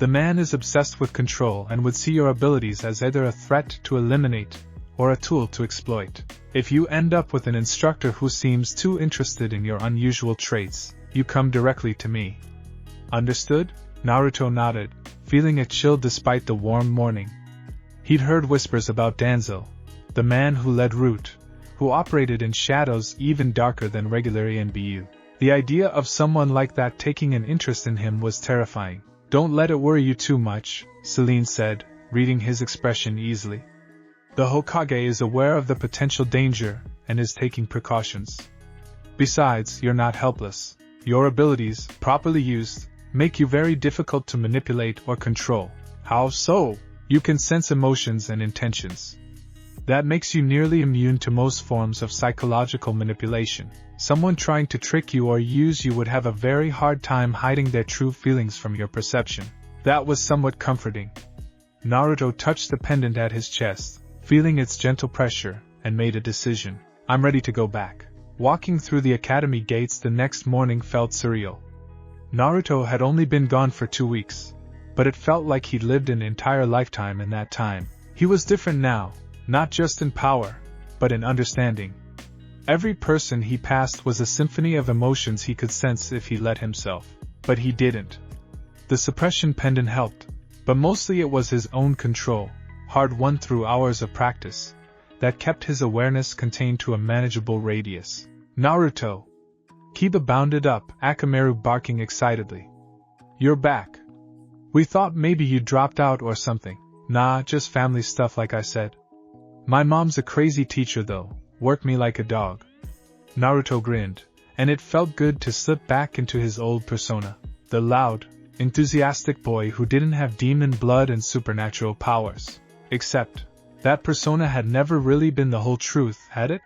The man is obsessed with control and would see your abilities as either a threat to eliminate or a tool to exploit. If you end up with an instructor who seems too interested in your unusual traits, you come directly to me. Understood? Naruto nodded, feeling a chill despite the warm morning. He'd heard whispers about Danzo, the man who led Root, who operated in shadows even darker than regular ANBU. The idea of someone like that taking an interest in him was terrifying. Don't let it worry you too much, Seline said, reading his expression easily. The Hokage is aware of the potential danger and is taking precautions. Besides, you're not helpless. Your abilities, properly used, make you very difficult to manipulate or control. How so? You can sense emotions and intentions. That makes you nearly immune to most forms of psychological manipulation. Someone trying to trick you or use you would have a very hard time hiding their true feelings from your perception. That was somewhat comforting. Naruto touched the pendant at his chest, feeling its gentle pressure, and made a decision. I'm ready to go back. Walking through the academy gates the next morning felt surreal. Naruto had only been gone for 2 weeks, but it felt like he'd lived an entire lifetime in that time. He was different now, not just in power, but in understanding. Every person he passed was a symphony of emotions he could sense if he let himself. But he didn't. The suppression pendant helped, but mostly it was his own control, hard-won through hours of practice, that kept his awareness contained to a manageable radius. Naruto! Kiba bounded up, Akamaru barking excitedly. You're back. We thought maybe you dropped out or something. Nah, just family stuff like I said. My mom's a crazy teacher though, worked me like a dog. Naruto grinned, and it felt good to slip back into his old persona. The loud, enthusiastic boy who didn't have demon blood and supernatural powers. Except, that persona had never really been the whole truth, had it?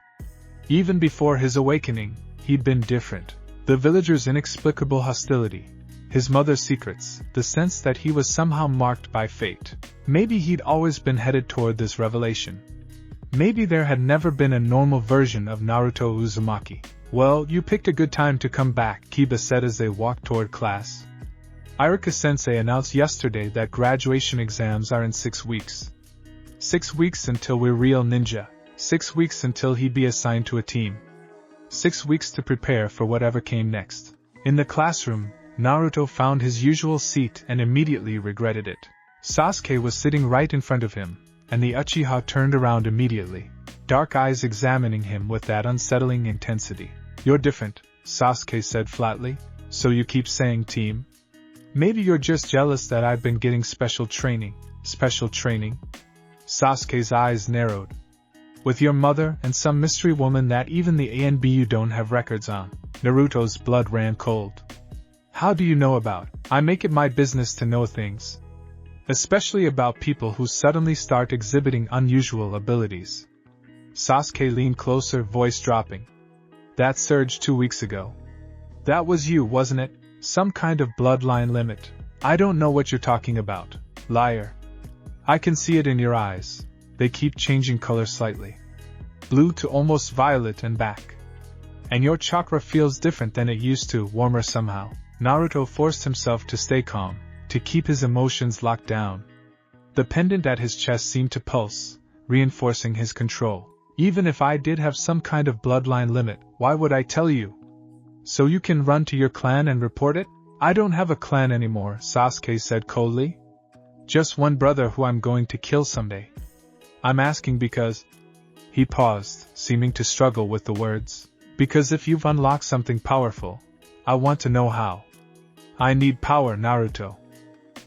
Even before his awakening, he'd been different. The villagers' inexplicable hostility, his mother's secrets, the sense that he was somehow marked by fate. Maybe he'd always been headed toward this revelation. Maybe there had never been a normal version of Naruto Uzumaki. Well, you picked a good time to come back, Kiba said as they walked toward class. Iruka-sensei announced yesterday that graduation exams are in 6 weeks. 6 weeks until we're real ninja. 6 weeks until he'd be assigned to a team. 6 weeks to prepare for whatever came next. In the classroom, Naruto found his usual seat and immediately regretted it. Sasuke was sitting right in front of him, and the Uchiha turned around immediately, dark eyes examining him with that unsettling intensity. You're different, Sasuke said flatly, so you keep saying team? Maybe you're just jealous that I've been getting special training. Special training? Sasuke's eyes narrowed. With your mother and some mystery woman that even the ANBU don't have records on. Naruto's blood ran cold. How do you know about? I make it my business to know things. Especially about people who suddenly start exhibiting unusual abilities. Sasuke leaned closer, voice dropping. That surge 2 weeks ago. That was you, wasn't it? Some kind of bloodline limit. I don't know what you're talking about. Liar. I can see it in your eyes. They keep changing color slightly. Blue to almost violet and back. And your chakra feels different than it used to, warmer somehow. Naruto forced himself to stay calm, to keep his emotions locked down. The pendant at his chest seemed to pulse, reinforcing his control. Even if I did have some kind of bloodline limit, why would I tell you? So you can run to your clan and report it? I don't have a clan anymore, Sasuke said coldly. Just one brother who I'm going to kill someday. I'm asking because... He paused, seeming to struggle with the words. Because if you've unlocked something powerful, I want to know how. I need power, Naruto.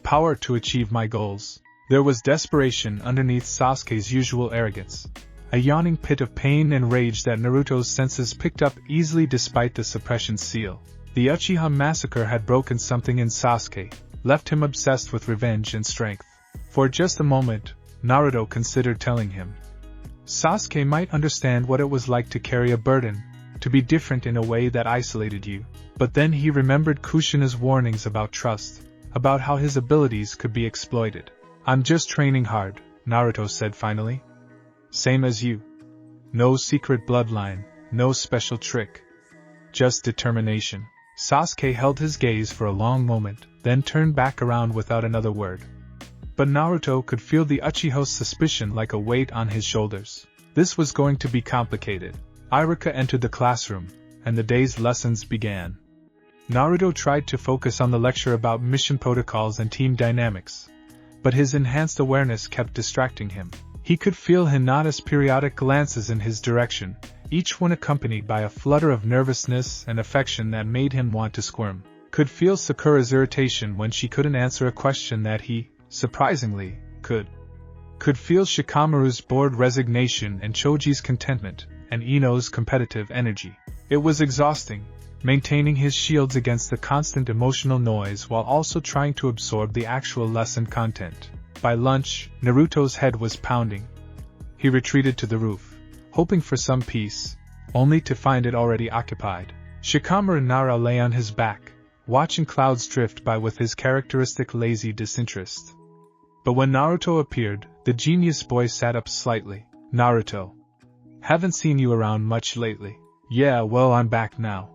Power to achieve my goals. There was desperation underneath Sasuke's usual arrogance. A yawning pit of pain and rage that Naruto's senses picked up easily despite the suppression seal. The Uchiha massacre had broken something in Sasuke, left him obsessed with revenge and strength. For just a moment, Naruto considered telling him. Sasuke might understand what it was like to carry a burden, to be different in a way that isolated you. But then he remembered Kushina's warnings about trust, about how his abilities could be exploited. I'm just training hard, Naruto said finally. Same as you. No secret bloodline, no special trick. Just determination. Sasuke held his gaze for a long moment, then turned back around without another word. But Naruto could feel the Uchiha's suspicion like a weight on his shoulders. This was going to be complicated. Iruka entered the classroom, and the day's lessons began. Naruto tried to focus on the lecture about mission protocols and team dynamics, but his enhanced awareness kept distracting him. He could feel Hinata's periodic glances in his direction, each one accompanied by a flutter of nervousness and affection that made him want to squirm. Could feel Sakura's irritation when she couldn't answer a question that he, surprisingly, could. Could feel Shikamaru's bored resignation and Choji's contentment, and Ino's competitive energy. It was exhausting, maintaining his shields against the constant emotional noise while also trying to absorb the actual lesson content. By lunch, Naruto's head was pounding. He retreated to the roof, hoping for some peace, only to find it already occupied. Shikamaru Nara lay on his back, watching clouds drift by with his characteristic lazy disinterest. But when Naruto appeared, the genius boy sat up slightly. Naruto. Haven't seen you around much lately. Yeah, well, I'm back now.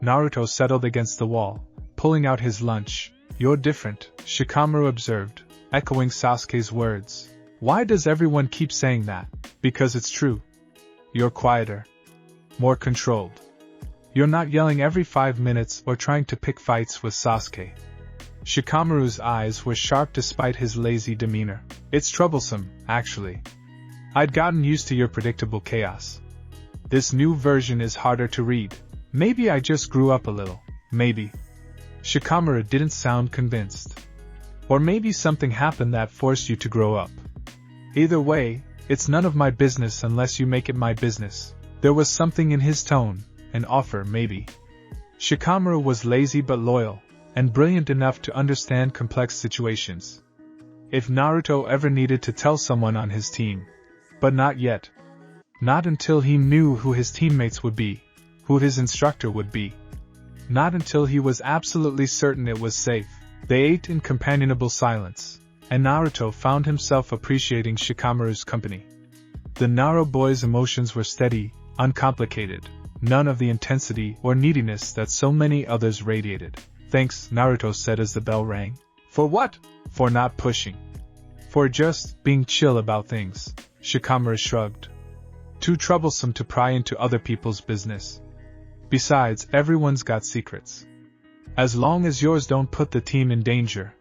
Naruto settled against the wall, pulling out his lunch. You're different, Shikamaru observed, echoing Sasuke's words. Why does everyone keep saying that? Because it's true. You're quieter. More controlled. You're not yelling every 5 minutes or trying to pick fights with Sasuke. Shikamaru's eyes were sharp despite his lazy demeanor. It's troublesome, actually. I'd gotten used to your predictable chaos. This new version is harder to read. Maybe I just grew up a little. Maybe. Shikamaru didn't sound convinced. Or maybe something happened that forced you to grow up. Either way, it's none of my business unless you make it my business. There was something in his tone, an offer maybe. Shikamaru was lazy but loyal, and brilliant enough to understand complex situations. If Naruto ever needed to tell someone on his team. But not yet. Not until he knew who his teammates would be, who his instructor would be. Not until he was absolutely certain it was safe. They ate in companionable silence, and Naruto found himself appreciating Shikamaru's company. The Naruto boy's emotions were steady, uncomplicated, none of the intensity or neediness that so many others radiated. Thanks, Naruto said as the bell rang. For what? For not pushing. For just being chill about things, Shikamaru shrugged. Too troublesome to pry into other people's business. Besides, everyone's got secrets. As long as yours don't put the team in danger,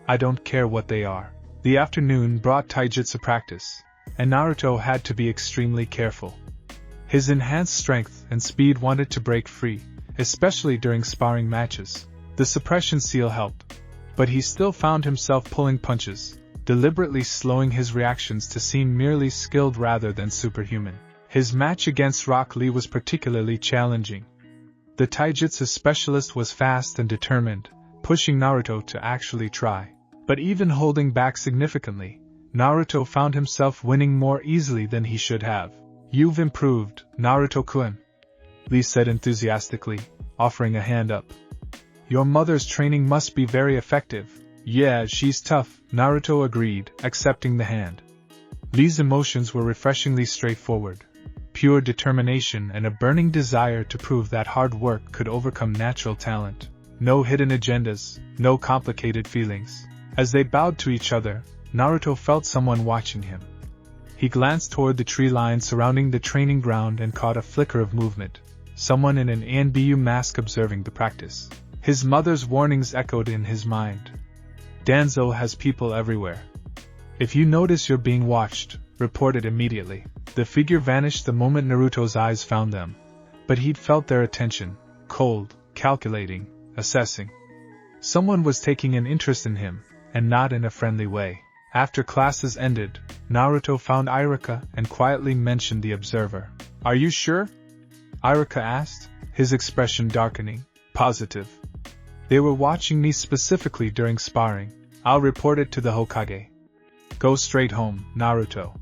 I don't care what they are. The afternoon brought taijutsu practice, and Naruto had to be extremely careful. His enhanced strength and speed wanted to break free, especially during sparring matches. The suppression seal helped, but he still found himself pulling punches, deliberately slowing his reactions to seem merely skilled rather than superhuman. His match against Rock Lee was particularly challenging. The taijutsu specialist was fast and determined, pushing Naruto to actually try. But even holding back significantly, Naruto found himself winning more easily than he should have. You've improved, Naruto-kun, Lee said enthusiastically, offering a hand up. Your mother's training must be very effective. Yeah, she's tough, Naruto agreed, accepting the hand. Lee's emotions were refreshingly straightforward. Pure determination and a burning desire to prove that hard work could overcome natural talent. No hidden agendas, no complicated feelings. As they bowed to each other, Naruto felt someone watching him. He glanced toward the tree line surrounding the training ground and caught a flicker of movement. Someone in an ANBU mask observing the practice. His mother's warnings echoed in his mind. Danzo has people everywhere. If you notice you're being watched, report it immediately. The figure vanished the moment Naruto's eyes found them, but he'd felt their attention, cold, calculating, assessing. Someone was taking an interest in him, and not in a friendly way. After classes ended, Naruto found Iruka and quietly mentioned the observer. Are you sure? Iruka asked, his expression darkening. Positive. They were watching me specifically during sparring. I'll report it to the Hokage. Go straight home, Naruto.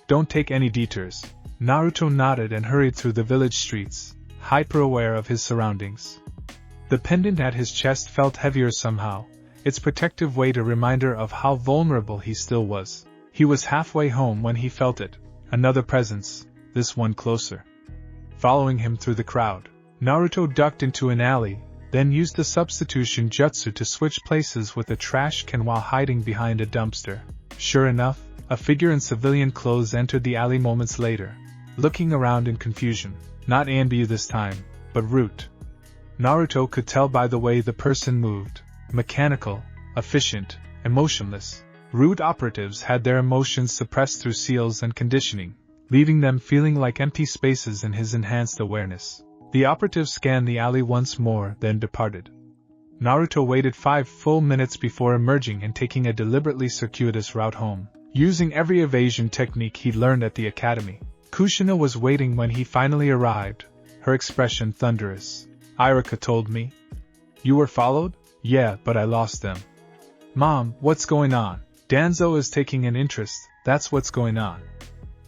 Don't take any detours. Naruto nodded and hurried through the village streets, hyper-aware of his surroundings. The pendant at his chest felt heavier somehow, its protective weight a reminder of how vulnerable he still was. He was halfway home when he felt it, another presence, this one closer. Following him through the crowd, Naruto ducked into an alley, then used the substitution jutsu to switch places with a trash can while hiding behind a dumpster. Sure enough, a figure in civilian clothes entered the alley moments later, looking around in confusion. Not Anbu this time, but Root. Naruto could tell by the way the person moved. Mechanical, efficient, emotionless. Root operatives had their emotions suppressed through seals and conditioning, leaving them feeling like empty spaces in his enhanced awareness. The operative scanned the alley once more, then departed. Naruto waited 5 full minutes before emerging and taking a deliberately circuitous route home, using every evasion technique he'd learned at the academy. Kushina was waiting when he finally arrived, her expression thunderous. Iruka told me. You were followed? Yeah, but I lost them. Mom, what's going on? Danzo is taking an interest, that's what's going on.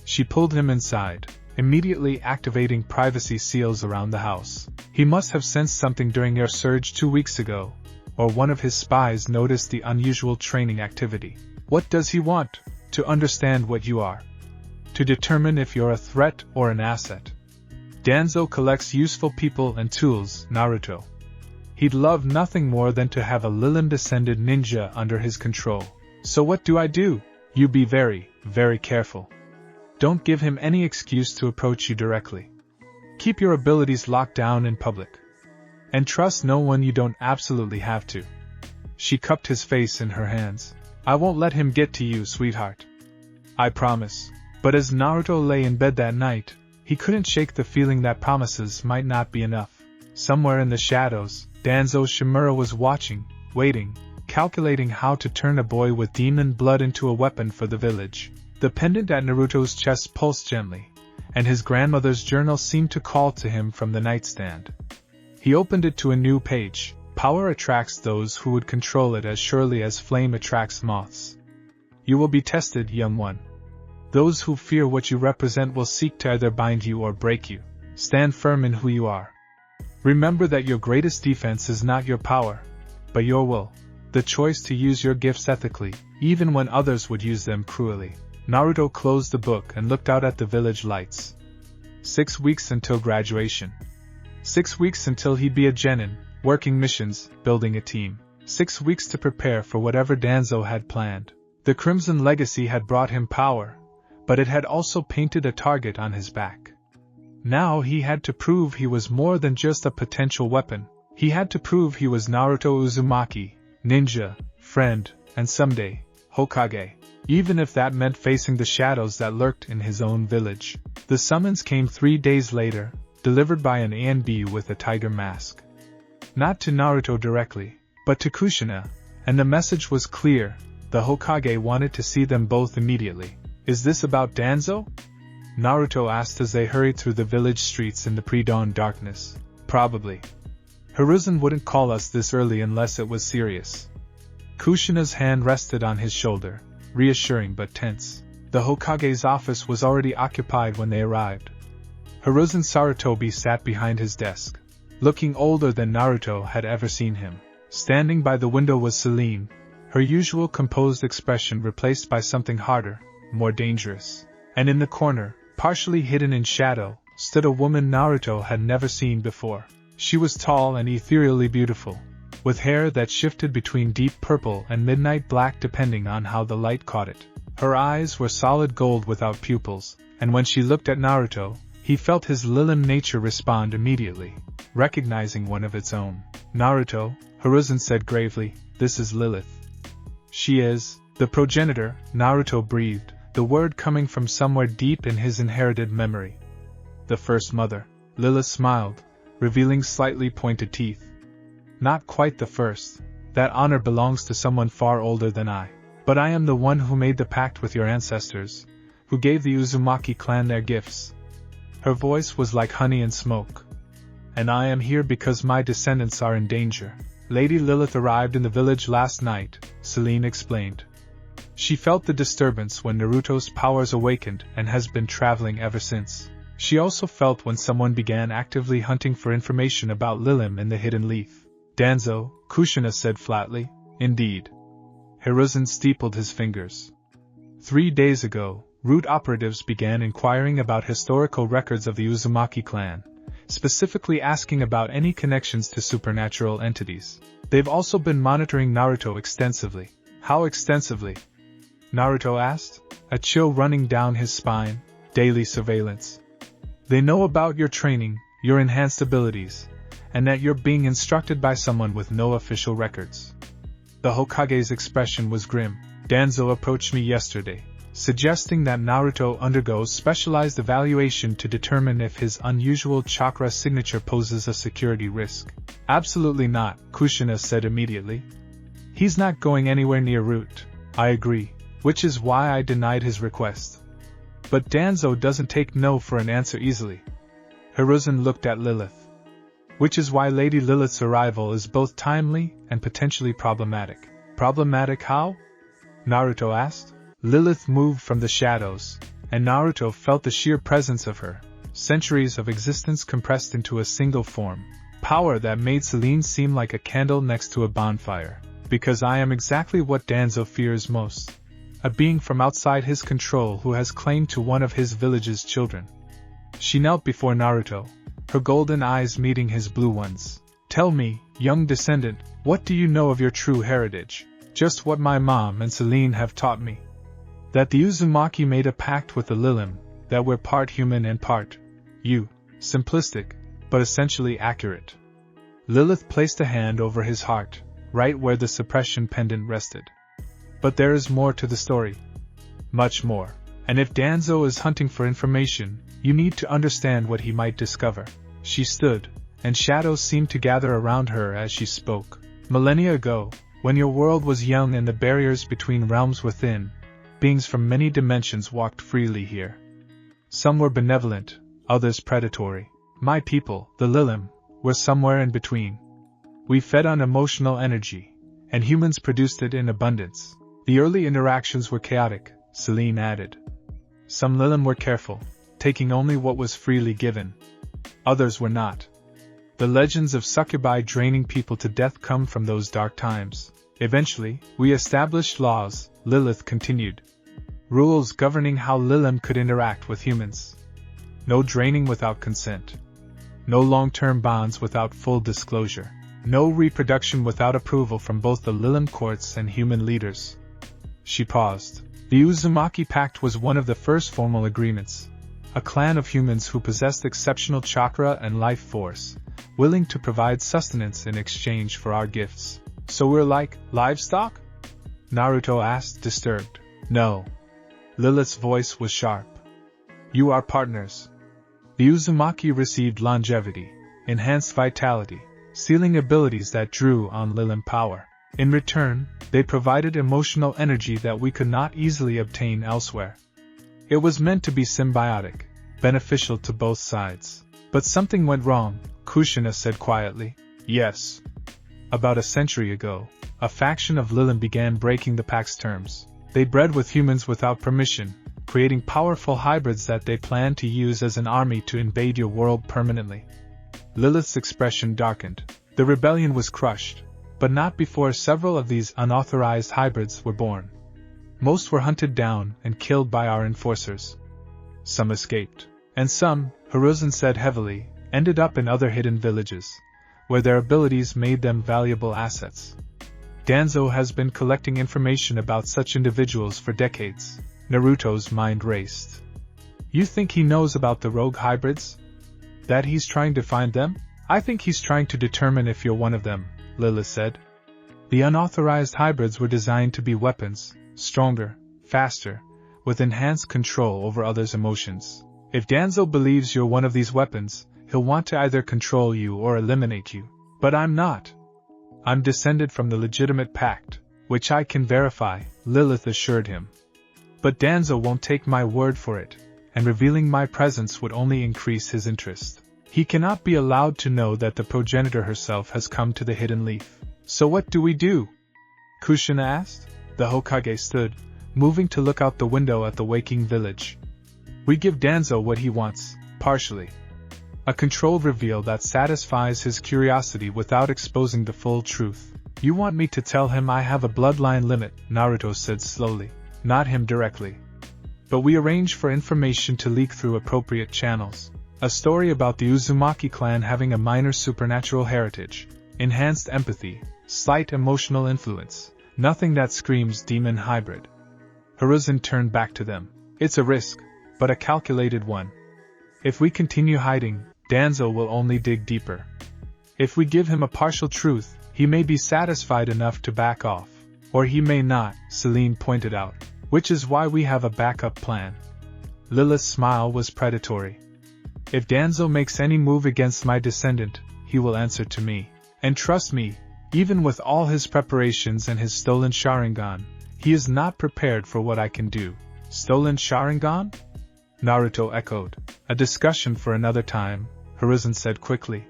She pulled him inside, immediately activating privacy seals around the house. He must have sensed something during your surge 2 weeks ago, or one of his spies noticed the unusual training activity. What does he want? To understand what you are. To determine if you're a threat or an asset. Danzo collects useful people and tools, Naruto. He'd love nothing more than to have a Lillim-descended ninja under his control. So what do? You be very, very careful. Don't give him any excuse to approach you directly. Keep your abilities locked down in public. And trust no one you don't absolutely have to. She cupped his face in her hands. I won't let him get to you, sweetheart. I promise. But as Naruto lay in bed that night, he couldn't shake the feeling that promises might not be enough. Somewhere in the shadows, Danzo Shimura was watching, waiting, calculating how to turn a boy with demon blood into a weapon for the village. The pendant at Naruto's chest pulsed gently, and his grandmother's journal seemed to call to him from the nightstand. He opened it to a new page. Power attracts those who would control it as surely as flame attracts moths. You will be tested, young one. Those who fear what you represent will seek to either bind you or break you. Stand firm in who you are. Remember that your greatest defense is not your power, but your will. The choice to use your gifts ethically, even when others would use them cruelly. Naruto closed the book and looked out at the village lights. 6 weeks until graduation. 6 weeks until he'd be a genin, working missions, building a team. 6 weeks to prepare for whatever Danzo had planned. The Crimson Legacy had brought him power, but it had also painted a target on his back. Now he had to prove he was more than just a potential weapon. He had to prove he was Naruto Uzumaki, ninja, friend, and someday, Hokage. Even if that meant facing the shadows that lurked in his own village. The summons came 3 days later, delivered by an ANB with a tiger mask. Not to Naruto directly, but to Kushina, and the message was clear: the Hokage wanted to see them both immediately. Is this about Danzo? Naruto asked as they hurried through the village streets in the pre-dawn darkness. Probably. Hiruzen wouldn't call us this early unless it was serious. Kushina's hand rested on his shoulder, reassuring but tense. The Hokage's office was already occupied when they arrived. Hiruzen Sarutobi sat behind his desk, looking older than Naruto had ever seen him. Standing by the window was Seline, her usual composed expression replaced by something harder, more dangerous. And in the corner, partially hidden in shadow, stood a woman Naruto had never seen before. She was tall and ethereally beautiful, with hair that shifted between deep purple and midnight black depending on how the light caught it. Her eyes were solid gold without pupils, and when she looked at Naruto, he felt his Lillim nature respond immediately, recognizing one of its own. Naruto, Hiruzen said gravely, this is Lilith. She is the progenitor, Naruto breathed, the word coming from somewhere deep in his inherited memory. The first mother. Lilith smiled, revealing slightly pointed teeth. Not quite the first. That honor belongs to someone far older than I. But I am the one who made the pact with your ancestors, who gave the Uzumaki clan their gifts. Her voice was like honey and smoke. And I am here because my descendants are in danger. Lady Lilith arrived in the village last night, Seline explained. She felt the disturbance when Naruto's powers awakened and has been traveling ever since. She also felt when someone began actively hunting for information about Lillim in the hidden leaf. Danzo, Kushina said flatly. Indeed. Hiruzen steepled his fingers. 3 days ago, root operatives began inquiring about historical records of the Uzumaki clan, specifically asking about any connections to supernatural entities. They've also been monitoring Naruto extensively. How extensively? Naruto asked, a chill running down his spine. Daily surveillance. They know about your training, your enhanced abilities, and that you're being instructed by someone with no official records. The Hokage's expression was grim. Danzo approached me yesterday, suggesting that Naruto undergoes specialized evaluation to determine if his unusual chakra signature poses a security risk. Absolutely not, Kushina said immediately. He's not going anywhere near root. I agree, which is why I denied his request. But Danzo doesn't take no for an answer easily. Hiruzen looked at Lilith. Which is why Lady Lilith's arrival is both timely and potentially problematic. Problematic how? Naruto asked. Lilith moved from the shadows, and Naruto felt the sheer presence of her, centuries of existence compressed into a single form. Power that made Seline seem like a candle next to a bonfire. Because I am exactly what Danzo fears most. A being from outside his control who has claim to one of his village's children. She knelt before Naruto, her golden eyes meeting his blue ones. Tell me, young descendant, what do you know of your true heritage? Just what my mom and Seline have taught me. That the Uzumaki made a pact with the Lillim, that we're part human and part you. Simplistic, but essentially accurate. Lilith placed a hand over his heart, right where the suppression pendant rested. But there is more to the story. Much more. And if Danzo is hunting for information, you need to understand what he might discover. She stood, and shadows seemed to gather around her as she spoke. Millennia ago, When your world was young and the barriers between realms were thin, beings from many dimensions walked freely here. Some were benevolent, others predatory. My people, the Lillim, were somewhere in between. We fed on emotional energy, and humans produced it in abundance. The early interactions were chaotic, Seline added. Some Lillim were careful, taking only what was freely given. Others were not. The legends of succubi draining people to death come from those dark times. Eventually, we established laws, Lilith continued. Rules governing how Lillim could interact with humans. No draining without consent. No long-term bonds without full disclosure. No reproduction without approval from both the Lillim courts and human leaders. She paused. The Uzumaki pact was one of the first formal agreements. A clan of humans who possessed exceptional chakra and life force, willing to provide sustenance in exchange for our gifts. So we're like livestock? Naruto asked, disturbed. No. Lilith's voice was sharp. You are partners. The Uzumaki received longevity, enhanced vitality, sealing abilities that drew on Lillim power. In return, they provided emotional energy that we could not easily obtain elsewhere. It was meant to be symbiotic, beneficial to both sides. But something went wrong, Kushina said quietly. Yes. About a century ago, a faction of Lillim began breaking the pact's terms. They bred with humans without permission, creating powerful hybrids that they planned to use as an army to invade your world permanently. Lilith's expression darkened. The rebellion was crushed, but not before several of these unauthorized hybrids were born. Most were hunted down and killed by our enforcers. Some escaped, and some, Hiruzen said heavily, ended up in other hidden villages, where their abilities made them valuable assets. Danzo has been collecting information about such individuals for decades. Naruto's mind raced. You think he knows about the rogue hybrids? That he's trying to find them? I think he's trying to determine if you're one of them, Lilith said. The unauthorized hybrids were designed to be weapons, stronger, faster, with enhanced control over others' emotions. If Danzo believes you're one of these weapons, he'll want to either control you or eliminate you. But I'm not. I'm descended from the legitimate pact, which I can verify, Lilith assured him. But Danzo won't take my word for it, and revealing my presence would only increase his interest. He cannot be allowed to know that the progenitor herself has come to the hidden leaf. So what do we do? Kushina asked. The Hokage stood, moving to look out the window at the waking village. We give Danzo what he wants, partially. A controlled reveal that satisfies his curiosity without exposing the full truth. You want me to tell him I have a bloodline limit, Naruto said slowly. Not him directly. But we arrange for information to leak through appropriate channels. A story about the Uzumaki clan having a minor supernatural heritage, enhanced empathy, slight emotional influence, nothing that screams demon hybrid. Hiruzen turned back to them. It's a risk, but a calculated one. If we continue hiding, Danzo will only dig deeper. If we give him a partial truth, he may be satisfied enough to back off. Or he may not, Seline pointed out, which is why we have a backup plan. Lilith's smile was predatory. If Danzo makes any move against my descendant, he will answer to me. And trust me, even with all his preparations and his stolen Sharingan, he is not prepared for what I can do. Stolen Sharingan? Naruto echoed. A discussion for another time, Hiruzen said quickly.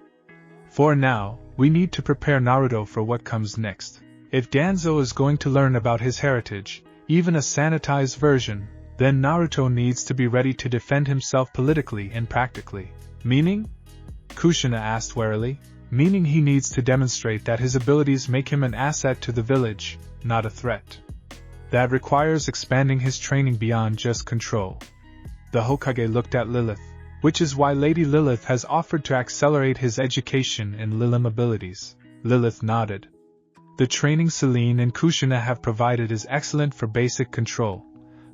For now, we need to prepare Naruto for what comes next. If Danzo is going to learn about his heritage, even a sanitized version, then Naruto needs to be ready to defend himself politically and practically. Meaning? Kushina asked warily. Meaning he needs to demonstrate that his abilities make him an asset to the village, not a threat. That requires expanding his training beyond just control. The Hokage looked at Lilith, which is why Lady Lilith has offered to accelerate his education in Lillim abilities. Lilith nodded. The training Seline and Kushina have provided is excellent for basic control,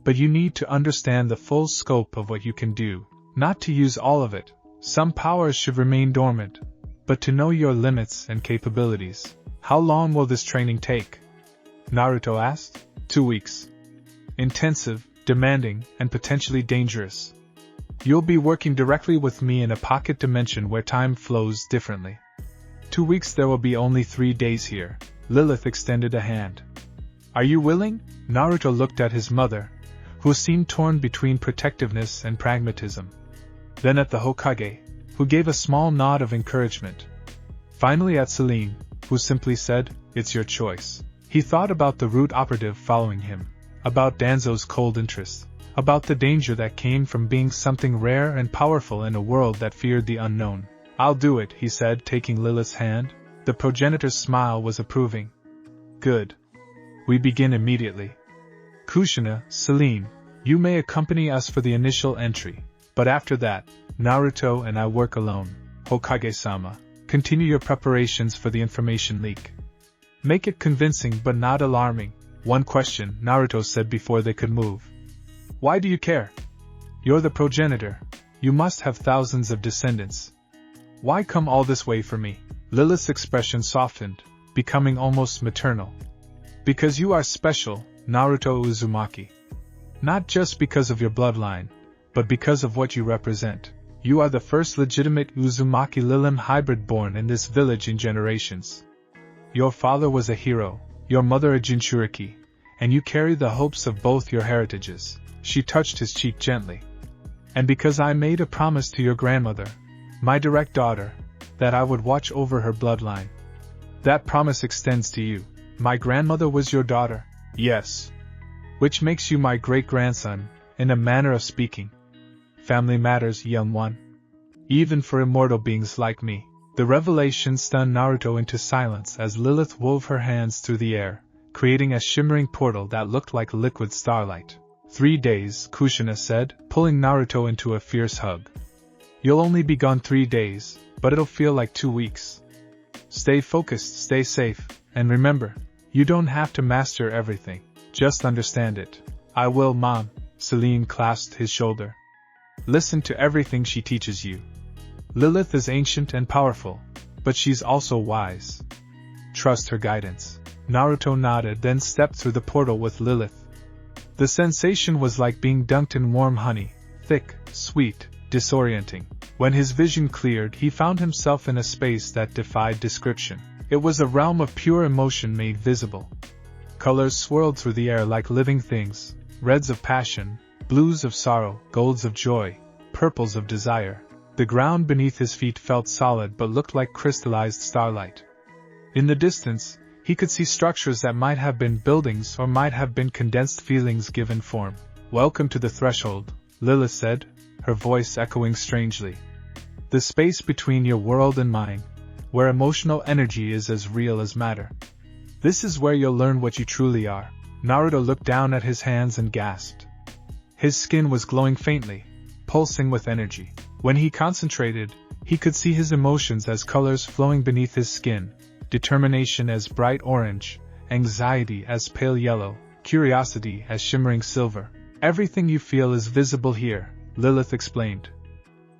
but you need to understand the full scope of what you can do, not to use all of it. Some powers should remain dormant, but to know your limits and capabilities. How long will this training take? Naruto asked. 2 weeks. Intensive, demanding, and potentially dangerous. You'll be working directly with me in a pocket dimension where time flows differently. 2 weeks there will be only 3 days here. Lilith extended a hand. Are you willing? Naruto looked at his mother, who seemed torn between protectiveness and pragmatism. Then at the Hokage, who gave a small nod of encouragement. Finally at Seline, who simply said, it's your choice. He thought about the root operative following him, about Danzo's cold interest, about the danger that came from being something rare and powerful in a world that feared the unknown. I'll do it, he said, taking Lilith's hand. The progenitor's smile was approving. Good. We begin immediately. Kushina, Seline, you may accompany us for the initial entry, but after that, Naruto and I work alone. Hokage-sama, continue your preparations for the information leak. Make it convincing but not alarming. One question, Naruto said before they could move. Why do you care? You're the progenitor. You must have thousands of descendants. Why come all this way for me? Lilith's expression softened, becoming almost maternal. Because you are special, Naruto Uzumaki. Not just because of your bloodline, but because of what you represent. You are the first legitimate Uzumaki Lillim hybrid born in this village in generations. Your father was a hero, your mother a Jinchuriki, and you carry the hopes of both your heritages. She touched his cheek gently. And because I made a promise to your grandmother, my direct daughter, that I would watch over her bloodline. That promise extends to you. My grandmother was your daughter? Yes. Which makes you my great-grandson, in a manner of speaking. Family matters, young one. Even for immortal beings like me. The revelation stunned Naruto into silence as Lilith wove her hands through the air, creating a shimmering portal that looked like liquid starlight. 3 days, Kushina said, pulling Naruto into a fierce hug. You'll only be gone 3 days, but it'll feel like 2 weeks. Stay focused, stay safe, and remember, you don't have to master everything. Just understand it. I will, Mom. Seline clasped his shoulder. Listen to everything she teaches you. Lilith is ancient and powerful, but she's also wise. Trust her guidance. Naruto nodded, then stepped through the portal with Lilith. The sensation was like being dunked in warm honey, thick, sweet, disorienting. When his vision cleared, he found himself in a space that defied description. It was a realm of pure emotion made visible. Colors swirled through the air like living things, reds of passion, blues of sorrow, golds of joy, purples of desire. The ground beneath his feet felt solid but looked like crystallized starlight. In the distance, he could see structures that might have been buildings or might have been condensed feelings given form. Welcome to the threshold, Lilith said, her voice echoing strangely. The space between your world and mine, where emotional energy is as real as matter. This is where you'll learn what you truly are. Naruto looked down at his hands and gasped. His skin was glowing faintly, pulsing with energy. When he concentrated, he could see his emotions as colors flowing beneath his skin, determination as bright orange, anxiety as pale yellow, curiosity as shimmering silver. Everything you feel is visible here, Lilith explained.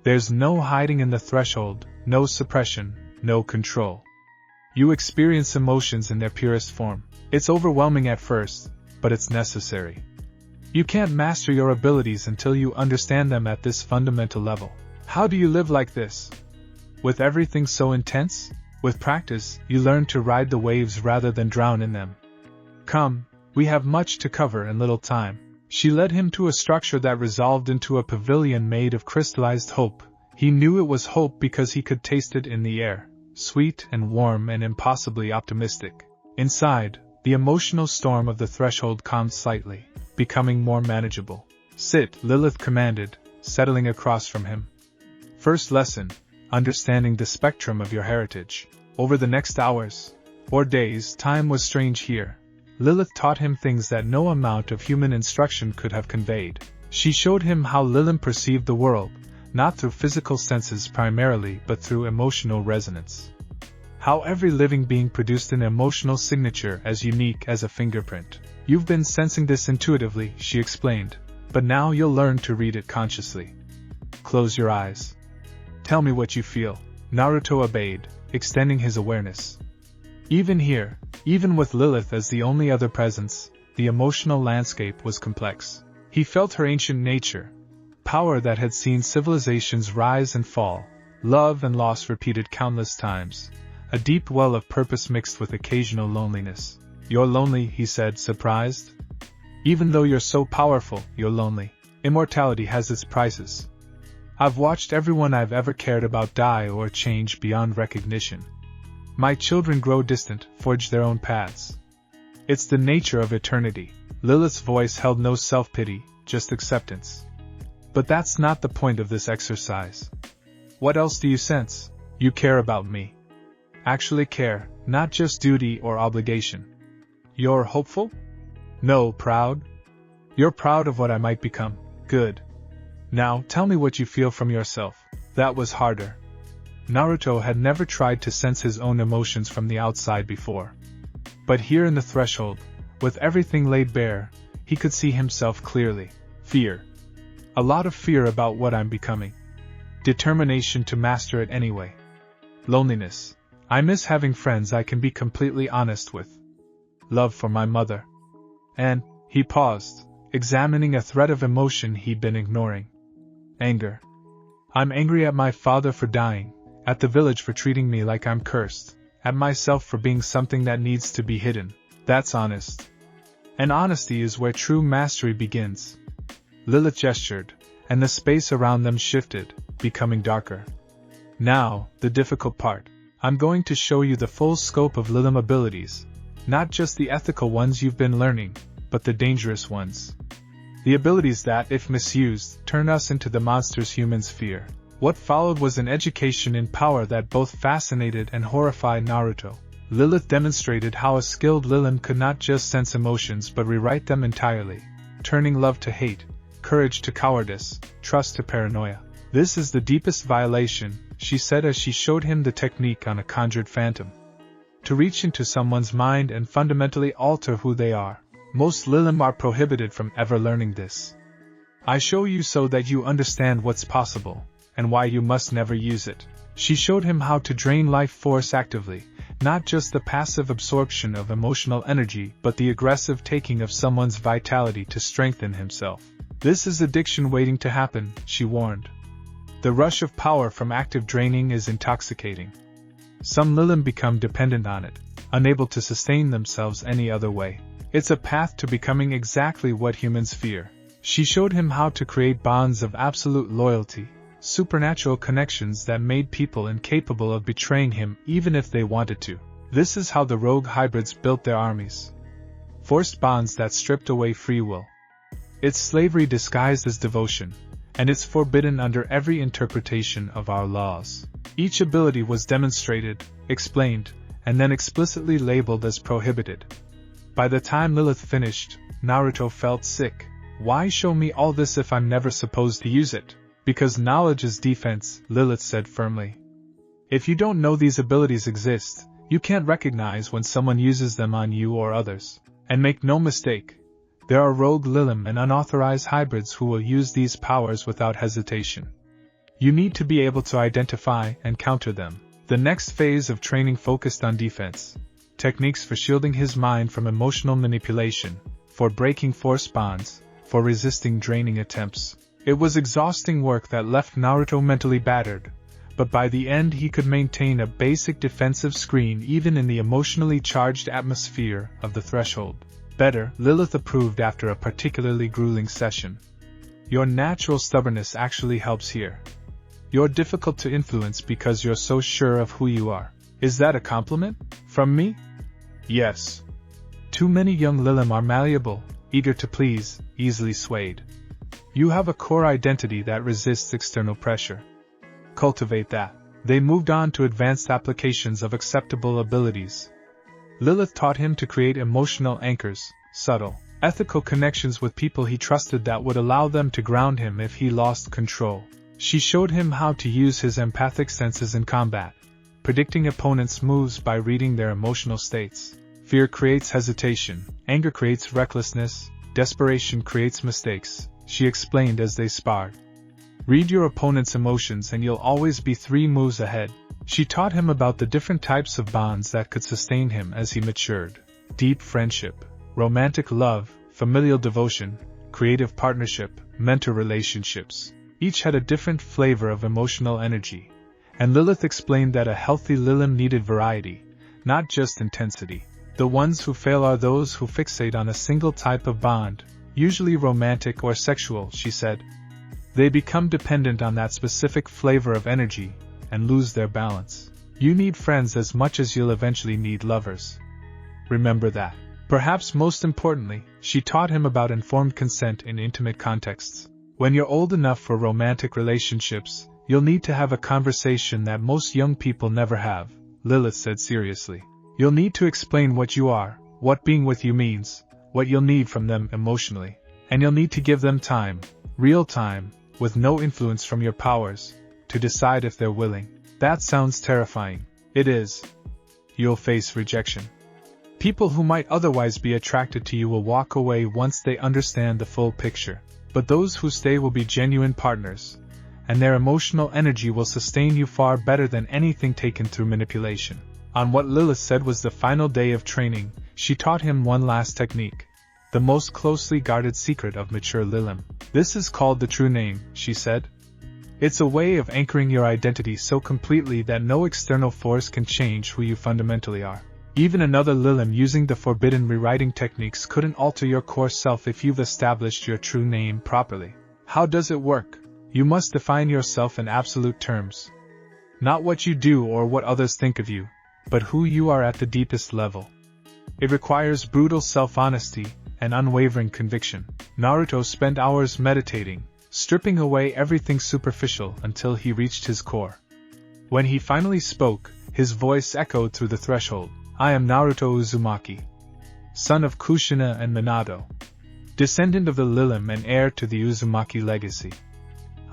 There's no hiding in the threshold, no suppression, no control. You experience emotions in their purest form. It's overwhelming at first, but it's necessary. You can't master your abilities until you understand them at this fundamental level. How do you live like this? With everything so intense? With practice, you learn to ride the waves rather than drown in them. Come, we have much to cover in little time. She led him to a structure that resolved into a pavilion made of crystallized hope. He knew it was hope because he could taste it in the air, sweet and warm and impossibly optimistic. Inside, the emotional storm of the threshold calmed slightly, becoming more manageable. Sit, Lilith commanded, settling across from him. First lesson, understanding the spectrum of your heritage. Over the next hours, or days, time was strange here. Lilith taught him things that no amount of human instruction could have conveyed. She showed him how Lillim perceived the world, not through physical senses primarily but through emotional resonance. How every living being produced an emotional signature as unique as a fingerprint. You've been sensing this intuitively, she explained, but now you'll learn to read it consciously. Close your eyes. Tell me what you feel. Naruto obeyed, extending his awareness. Even here, even with Lilith as the only other presence, the emotional landscape was complex. He felt her ancient nature, power that had seen civilizations rise and fall, love and loss repeated countless times, a deep well of purpose mixed with occasional loneliness. "You're lonely," he said, surprised. "Even though you're so powerful, you're lonely. Immortality has its prices. I've watched everyone I've ever cared about die or change beyond recognition. My children grow distant, forge their own paths. It's the nature of eternity." Lilith's voice held no self-pity, just acceptance. "But that's not the point of this exercise. What else do you sense? You care about me. Actually care, not just duty or obligation. You're hopeful? No, proud? You're proud of what I might become. Good. Now, tell me what you feel from yourself." That was harder. Naruto had never tried to sense his own emotions from the outside before. But here in the threshold, with everything laid bare, he could see himself clearly. Fear. A lot of fear about what I'm becoming. Determination to master it anyway. Loneliness. I miss having friends I can be completely honest with. Love for my mother. And, he paused, examining a thread of emotion he'd been ignoring. Anger. I'm angry at my father for dying, at the village for treating me like I'm cursed, at myself for being something that needs to be hidden. That's honest. And honesty is where true mastery begins. Lilith gestured, and the space around them shifted, becoming darker. Now, the difficult part. I'm going to show you the full scope of Lillim abilities, not just the ethical ones you've been learning, but the dangerous ones. The abilities that, if misused, turn us into the monsters humans fear. What followed was an education in power that both fascinated and horrified Naruto. Lilith demonstrated how a skilled Lillim could not just sense emotions but rewrite them entirely, turning love to hate, courage to cowardice, trust to paranoia. "This is the deepest violation," she said as she showed him the technique on a conjured phantom. "To reach into someone's mind and fundamentally alter who they are. Most Lillim are prohibited from ever learning this. I show you so that you understand what's possible, and why you must never use it." She showed him how to drain life force actively, not just the passive absorption of emotional energy but the aggressive taking of someone's vitality to strengthen himself. "This is addiction waiting to happen," she warned. "The rush of power from active draining is intoxicating. Some Lillim become dependent on it, unable to sustain themselves any other way. It's a path to becoming exactly what humans fear." She showed him how to create bonds of absolute loyalty, supernatural connections that made people incapable of betraying him even if they wanted to. This is how the rogue hybrids built their armies. Forced bonds that stripped away free will. It's slavery disguised as devotion, and it's forbidden under every interpretation of our laws. Each ability was demonstrated, explained, and then explicitly labeled as prohibited. By the time Lilith finished, Naruto felt sick. "Why show me all this if I'm never supposed to use it?" "Because knowledge is defense," Lilith said firmly. "If you don't know these abilities exist, you can't recognize when someone uses them on you or others. And make no mistake, there are rogue Lillim and unauthorized hybrids who will use these powers without hesitation. You need to be able to identify and counter them." The next phase of training focused on defense. Techniques for shielding his mind from emotional manipulation, for breaking force bonds, for resisting draining attempts. It was exhausting work that left Naruto mentally battered, but by the end he could maintain a basic defensive screen even in the emotionally charged atmosphere of the threshold. "Better," Lilith approved after a particularly grueling session. "Your natural stubbornness actually helps here. You're difficult to influence because you're so sure of who you are." "Is that a compliment? From me?" "Yes. Too many young Lillim are malleable, eager to please, easily swayed. You have a core identity that resists external pressure. Cultivate that." They moved on to advanced applications of acceptable abilities. Lilith taught him to create emotional anchors, subtle, ethical connections with people he trusted that would allow them to ground him if he lost control. She showed him how to use his empathic senses in combat, predicting opponents' moves by reading their emotional states. Fear creates hesitation, anger creates recklessness, desperation creates mistakes, she explained as they sparred. "Read your opponent's emotions and you'll always be 3 moves ahead." She taught him about the different types of bonds that could sustain him as he matured. Deep friendship, romantic love, familial devotion, creative partnership, mentor relationships. Each had a different flavor of emotional energy, And Lilith explained that a healthy Lillim needed variety, not just intensity. The ones who fail are those who fixate on a single type of bond, usually romantic or sexual, she said. They become dependent on that specific flavor of energy, and lose their balance. You need friends as much as you'll eventually need lovers. Remember that. Perhaps most importantly, she taught him about informed consent in intimate contexts. When you're old enough for romantic relationships, you'll need to have a conversation that most young people never have, Lilith said seriously. You'll need to explain what you are, what being with you means, what you'll need from them emotionally. And you'll need to give them time, real time, with no influence from your powers, to decide if they're willing. That sounds terrifying. It is. You'll face rejection. People who might otherwise be attracted to you will walk away once they understand the full picture. But those who stay will be genuine partners, and their emotional energy will sustain you far better than anything taken through manipulation. On what Lilith said was the final day of training, she taught him one last technique. The most closely guarded secret of mature Lillim. This is called the true name, she said. It's a way of anchoring your identity so completely that no external force can change who you fundamentally are. Even another Lillim using the forbidden rewriting techniques couldn't alter your core self if you've established your true name properly. How does it work? You must define yourself in absolute terms. Not what you do or what others think of you, but who you are at the deepest level. It requires brutal self-honesty and unwavering conviction. Naruto spent hours meditating, stripping away everything superficial until he reached his core. When he finally spoke, his voice echoed through the threshold. I am Naruto Uzumaki, son of Kushina and Minato, descendant of the Lillim and heir to the Uzumaki legacy.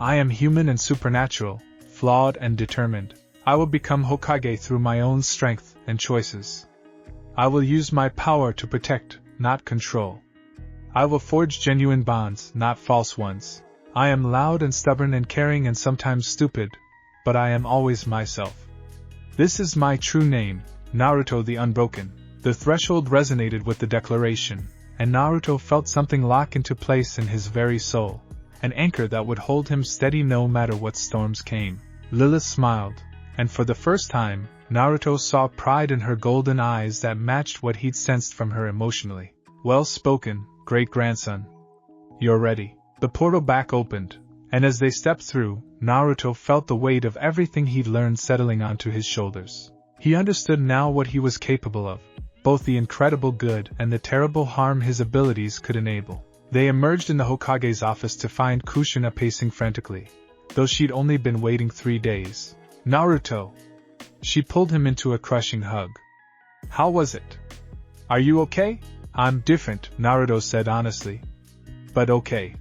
I am human and supernatural, flawed and determined. I will become Hokage through my own strength and choices. I will use my power to protect, not control. I will forge genuine bonds, not false ones. I am loud and stubborn and caring and sometimes stupid, but I am always myself. This is my true name, Naruto the Unbroken. The threshold resonated with the declaration, and Naruto felt something lock into place in his very soul, an anchor that would hold him steady no matter what storms came. Lilith smiled, and for the first time, Naruto saw pride in her golden eyes that matched what he'd sensed from her emotionally. Well spoken, great-grandson. You're ready. The portal back opened, and as they stepped through, Naruto felt the weight of everything he'd learned settling onto his shoulders. He understood now what he was capable of, both the incredible good and the terrible harm his abilities could enable. They emerged in the Hokage's office to find Kushina pacing frantically, though she'd only been waiting 3 days. Naruto! She pulled him into a crushing hug. How was it? Are you okay? I'm different, Naruto said honestly. But okay.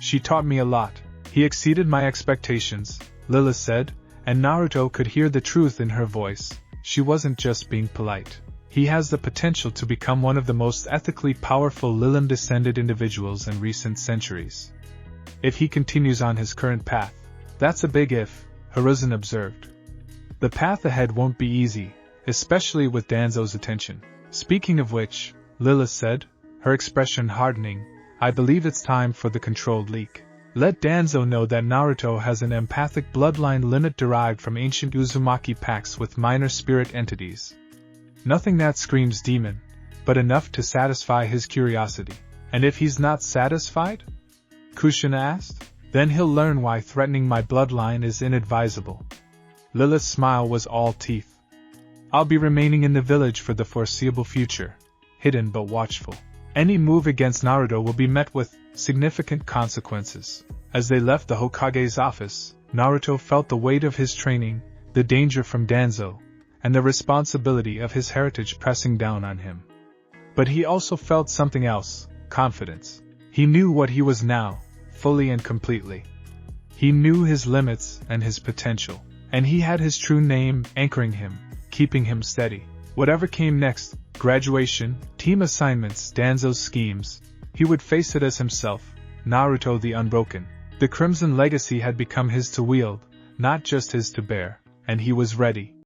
She taught me a lot. He exceeded my expectations, Lilith said, and Naruto could hear the truth in her voice. She wasn't just being polite. He has the potential to become one of the most ethically powerful Lillim-descended individuals in recent centuries. If he continues on his current path. That's a big if, Hiruzen observed. The path ahead won't be easy, especially with Danzo's attention. Speaking of which, Lilith said, her expression hardening, I believe it's time for the controlled leak. Let Danzo know that Naruto has an empathic bloodline limit derived from ancient Uzumaki pacts with minor spirit entities. Nothing that screams demon, but enough to satisfy his curiosity. And if he's not satisfied? Kushina asked. Then he'll learn why threatening my bloodline is inadvisable. Lilith's smile was all teeth. I'll be remaining in the village for the foreseeable future, hidden but watchful. Any move against Naruto will be met with significant consequences. As they left the Hokage's office, Naruto felt the weight of his training, the danger from Danzo, and the responsibility of his heritage pressing down on him. But he also felt something else, confidence. He knew what he was now, fully and completely. He knew his limits and his potential, and he had his true name anchoring him, keeping him steady. Whatever came next, graduation, team assignments, Danzo's schemes, he would face it as himself, Naruto the Unbroken. The Crimson Legacy had become his to wield, not just his to bear, and he was ready.